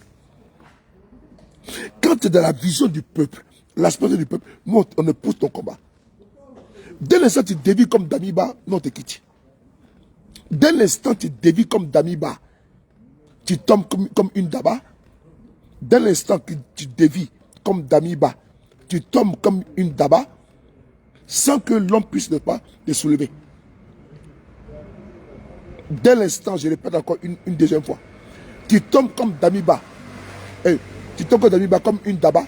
Quand tu es dans la vision du peuple, l'aspect du peuple, nous on épouse ton combat. Dès l'instant tu dévies comme Damiba, nous on te quitte. Dès l'instant tu dévies comme Damiba, tu tombes comme une daba. Dès l'instant que tu dévies comme Damiba, tu tombes comme une daba, sans que l'homme puisse ne pas te soulever. Dès l'instant, je répète encore une deuxième fois, tu tombes comme Damiba, tu tombes comme Damiba comme une daba,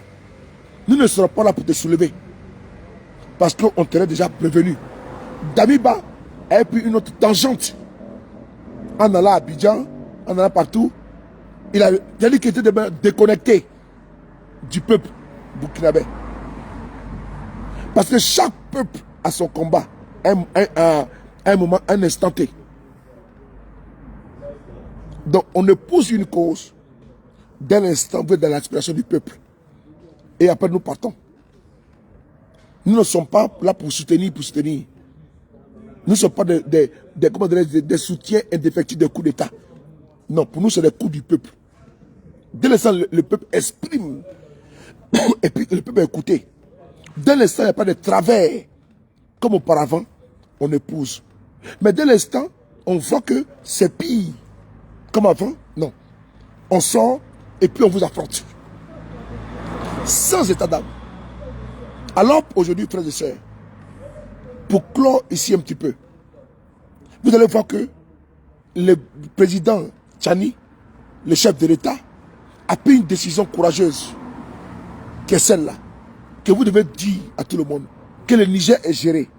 nous ne serons pas là pour te soulever. Parce qu'on t'aurait déjà prévenu. Damiba a pris une autre tangente. En allant à Abidjan, en allant partout, il a dit qu'il était déconnecté du peuple burkinabé. Parce que chaque peuple a son combat, un moment, un instant T. Donc on épouse une cause dès l'instant où dans l'inspiration du peuple. Et après nous partons. Nous ne sommes pas là pour soutenir. Nous ne sommes pas des soutiens indéfectibles des coups d'État. Non, pour nous c'est des coups du peuple. Dès l'instant le peuple exprime et puis le peuple écoute. Dès l'instant il n'y a pas de travers comme auparavant, on épouse. Mais dès l'instant on voit que c'est pire. Comme avant, non. On sort et puis on vous affronte. Sans état d'âme. Alors aujourd'hui, frères et sœurs, Pour clore ici un petit peu, vous allez voir que le président Tchani, le chef de l'État, a pris une décision courageuse, qui est celle-là, que vous devez dire à tout le monde, que le Niger est géré.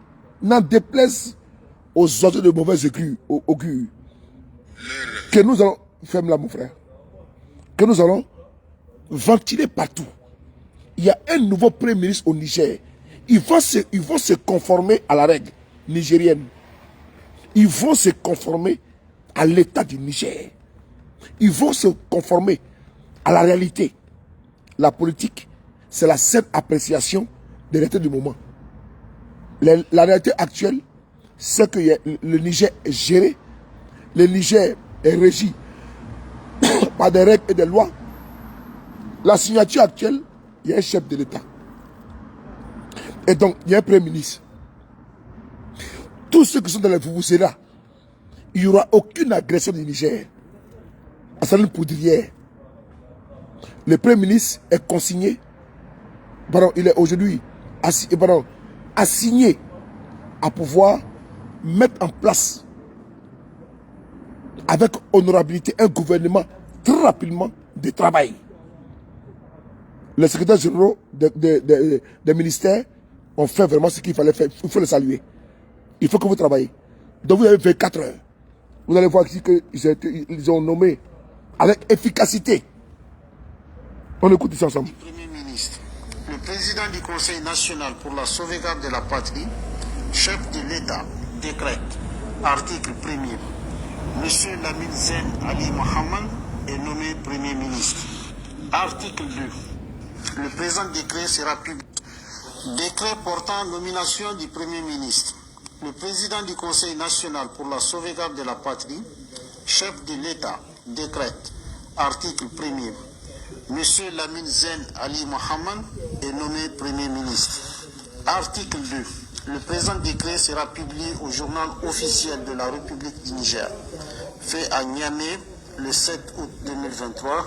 N'en déplaise aux oiseaux de mauvais augure. Que nous allons, ferme là mon frère, que nous allons ventiler partout. Il y a un nouveau premier ministre au Niger. Ils vont se conformer à la règle nigérienne. Ils vont se conformer à l'état du Niger. Ils vont se conformer à la réalité. La politique, c'est la seule appréciation de l'état du moment. La réalité actuelle, c'est que le Niger est géré. Le Niger est régi par des règles et des lois. La signature actuelle, il y a un chef de l'État. Et donc, il y a un premier ministre. Tous ceux qui sont dans les Vuvuzela, il n'y aura aucune agression du Niger. À Saline Poudrière. Le premier ministre est consigné. Pardon, il est aujourd'hui assigné à pouvoir mettre en place avec honorabilité un gouvernement très rapidement de travail. Les secrétaires généraux des ministères ont fait vraiment ce qu'il fallait faire. Il faut les saluer. Il faut que vous travaillez. Donc vous avez 24 heures. Vous allez voir ici qu'ils ont nommé avec efficacité. On écoute ici ensemble. Premier ministre, le président du Conseil national pour la sauvegarde de la patrie, chef de l'État, décrète, article 1er, Monsieur Lamine Zen Ali Mohamed est nommé Premier ministre. Article 2. Le présent décret sera publié. Décret portant nomination du Premier ministre. Le président du Conseil national pour la sauvegarde de la patrie, chef de l'État, décrète, article 1er, Monsieur Lamine Zen Ali Mohamed est nommé Premier ministre. Article 2. Le présent décret sera publié au journal officiel de la République du Niger, fait à Niamey le 7 août 2023,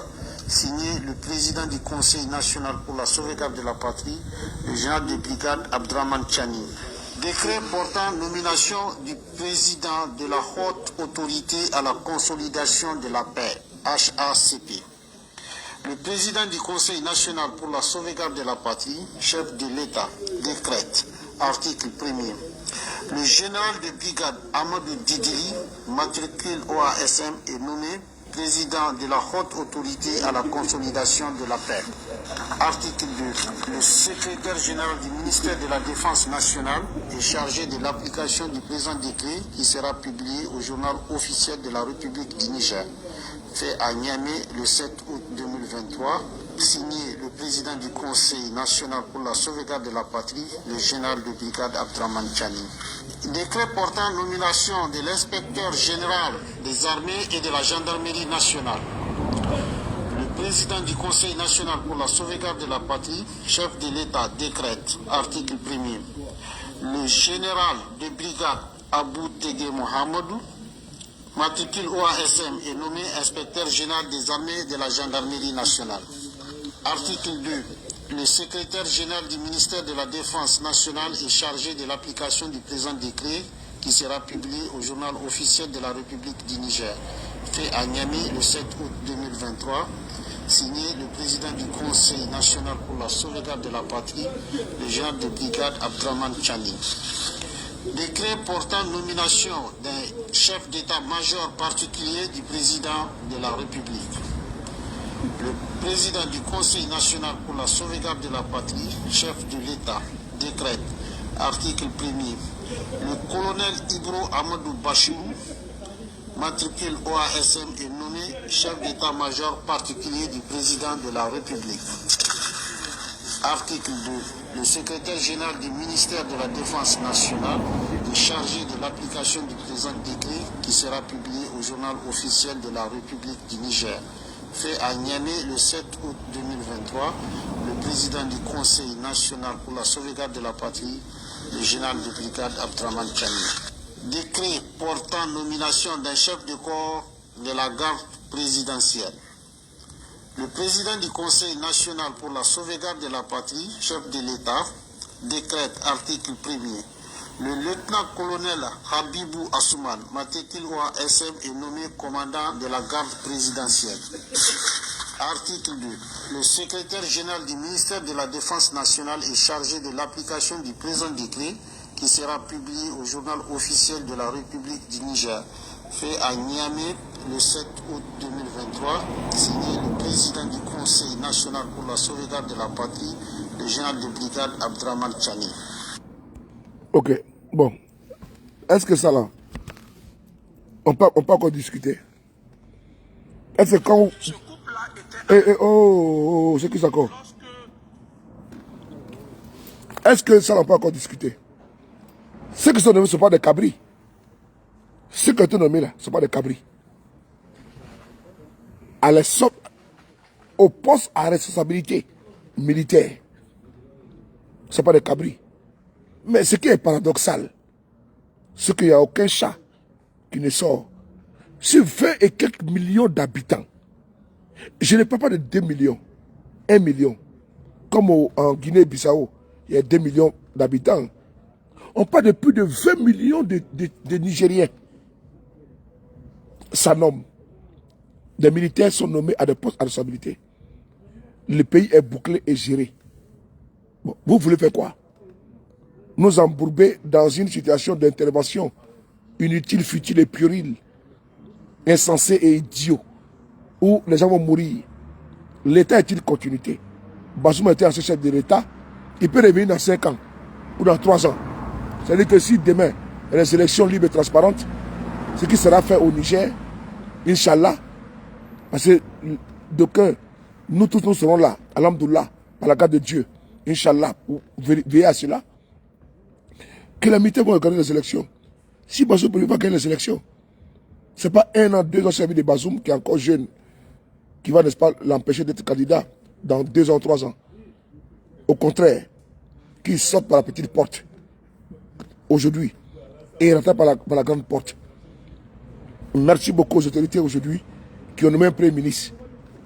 signé le président du Conseil national pour la sauvegarde de la patrie, le général de brigade Abdraman Tchani. Décret portant nomination du président de la haute autorité à la consolidation de la paix, HACP. Le président du Conseil national pour la sauvegarde de la patrie, chef de l'État, décrète, article 1er. Le général de brigade Amadou Didili, matricule OASM, est nommé président de la haute autorité à la consolidation de la paix. Article 2. Le secrétaire général du ministère de la Défense nationale est chargé de l'application du présent décret qui sera publié au journal officiel de la République du Niger, fait à Niamey le 7 août 2023, signé le président du Conseil national pour la sauvegarde de la patrie, le général de brigade Abdraman Tchani. Décret portant nomination de l'inspecteur général des armées et de la gendarmerie nationale. Le président du Conseil national pour la sauvegarde de la patrie, chef de l'État, décrète, article 1er. Le général de brigade Abou Tegue Mohamedou, matricule OASM, est nommé inspecteur général des armées et de la gendarmerie nationale. Article 2. Le secrétaire général du ministère de la Défense nationale est chargé de l'application du présent décret qui sera publié au journal officiel de la République du Niger, fait à Niamey le 7 août 2023, signé le président du Conseil national pour la sauvegarde de la patrie, le général de brigade Abdraman Tchani. Décret portant nomination d'un chef d'état-major particulier du président de la République. Le président du Conseil national pour la sauvegarde de la patrie, chef de l'État, décrète, article 1er, le colonel Ibro Amadou Bachirou, matricule OASM, est nommé chef d'état-major particulier du président de la République. Article 2. Le secrétaire général du ministère de la Défense nationale est chargé de l'application du présent décret qui sera publié au journal officiel de la République du Niger, fait à Niamey le 7 août 2023, le président du Conseil national pour la sauvegarde de la patrie, le général de brigade Abdraman Tchani. Décret portant nomination d'un chef de corps de la garde présidentielle. Le président du Conseil national pour la sauvegarde de la patrie, chef de l'État, décrète, article 1er, Le lieutenant-colonel Habibou Assouman, Matekil Oua SM, est nommé commandant de la garde présidentielle. Article 2. Le secrétaire général du ministère de la Défense nationale est chargé de l'application du présent décret qui sera publié au journal officiel de la République du Niger, fait à Niamey le 7 août 2023, signé le président du Conseil national pour la sauvegarde de la patrie, le général de brigade Abdraman Chani. Ok, bon. Est-ce que ça là, on peut encore discuter? Est-ce que quand... c'est qui ça encore? Est-ce que ça, on peut encore discuter? Ceux qui sont nommés ne sont pas des cabris. Ceux qui sont nommés là, ne sont pas des cabris. Au poste à responsabilité militaire, ce ne sont pas des cabris. Mais ce qui est paradoxal, c'est qu'il n'y a aucun chat qui ne sort. Sur 20 et quelques millions d'habitants, je ne parle pas de 2 millions, 1 million. Comme en Guinée-Bissau, il y a 2 millions d'habitants. On parle de plus de 20 millions de Nigériens. Ça nomme. Des militaires sont nommés à des postes à responsabilité. Le pays est bouclé et géré. Bon, vous voulez faire quoi? Nous embourber dans une situation d'intervention inutile, futile et puérile, insensée et idiot, où les gens vont mourir. L'État est-il continuité? Bazoum était ancien chef de l'État, il peut revenir dans 5 ans ou dans 3 ans. C'est-à-dire que si demain, il y a des élections libres et transparentes, ce qui sera fait au Niger, Inch'Allah, parce que d'aucuns, nous tous nous serons là, alhamdoulilah, par la grâce de Dieu, Inch'Allah, pour veiller à cela, que les militaires vont organiser les élections. Si Bazoum ne peut pas gagner les élections, ce n'est pas 1 an, 2 ans servi de Bazoum qui est encore jeune, qui va, n'est-ce pas, l'empêcher d'être candidat dans 2 ans, 3 ans. Au contraire, qu'il sorte par la petite porte aujourd'hui et rentre par la grande porte. Merci beaucoup aux autorités aujourd'hui qui ont nommé un Premier ministre.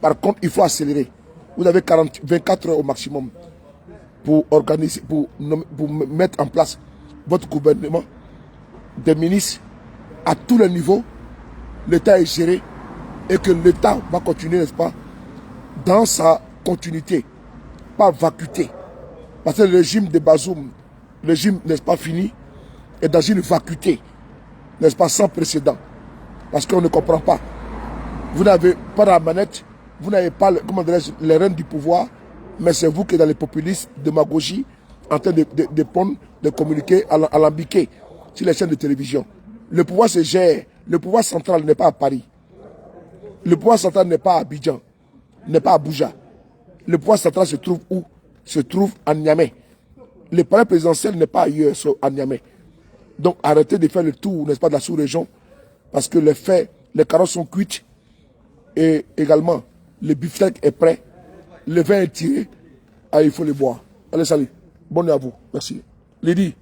Par contre, il faut accélérer. Vous avez 24 heures au maximum pour organiser, pour mettre en place votre gouvernement, des ministres à tous les niveaux. L'État est géré et que l'État va continuer, n'est-ce pas, dans sa continuité, pas vacuité. Parce que le régime de Bazoum, le régime, n'est-ce pas, fini, est dans une vacuité, n'est-ce pas, sans précédent. Parce qu'on ne comprend pas. Vous n'avez pas la manette, vous n'avez pas, comment dirais-je, les rênes du pouvoir, mais c'est vous qui êtes dans les populistes, démagogie, en train de prendre, de communiquer à l'ambiquer sur les chaînes de télévision. Le pouvoir se gère. Le pouvoir central n'est pas à Paris. Le pouvoir central n'est pas à Abidjan, n'est pas à Abuja. Le pouvoir central se trouve où? Se trouve à Niamey. Le palais présidentiel n'est pas ailleurs, c'est à Niamey. Donc arrêtez de faire le tour, n'est-ce pas, de la sous-région, parce que les faits, les carottes sont cuites, et également, le beefsteak est prêt, le vin est tiré, il faut le boire. Allez, salut. Bonne nuit à vous. Merci. Lydie.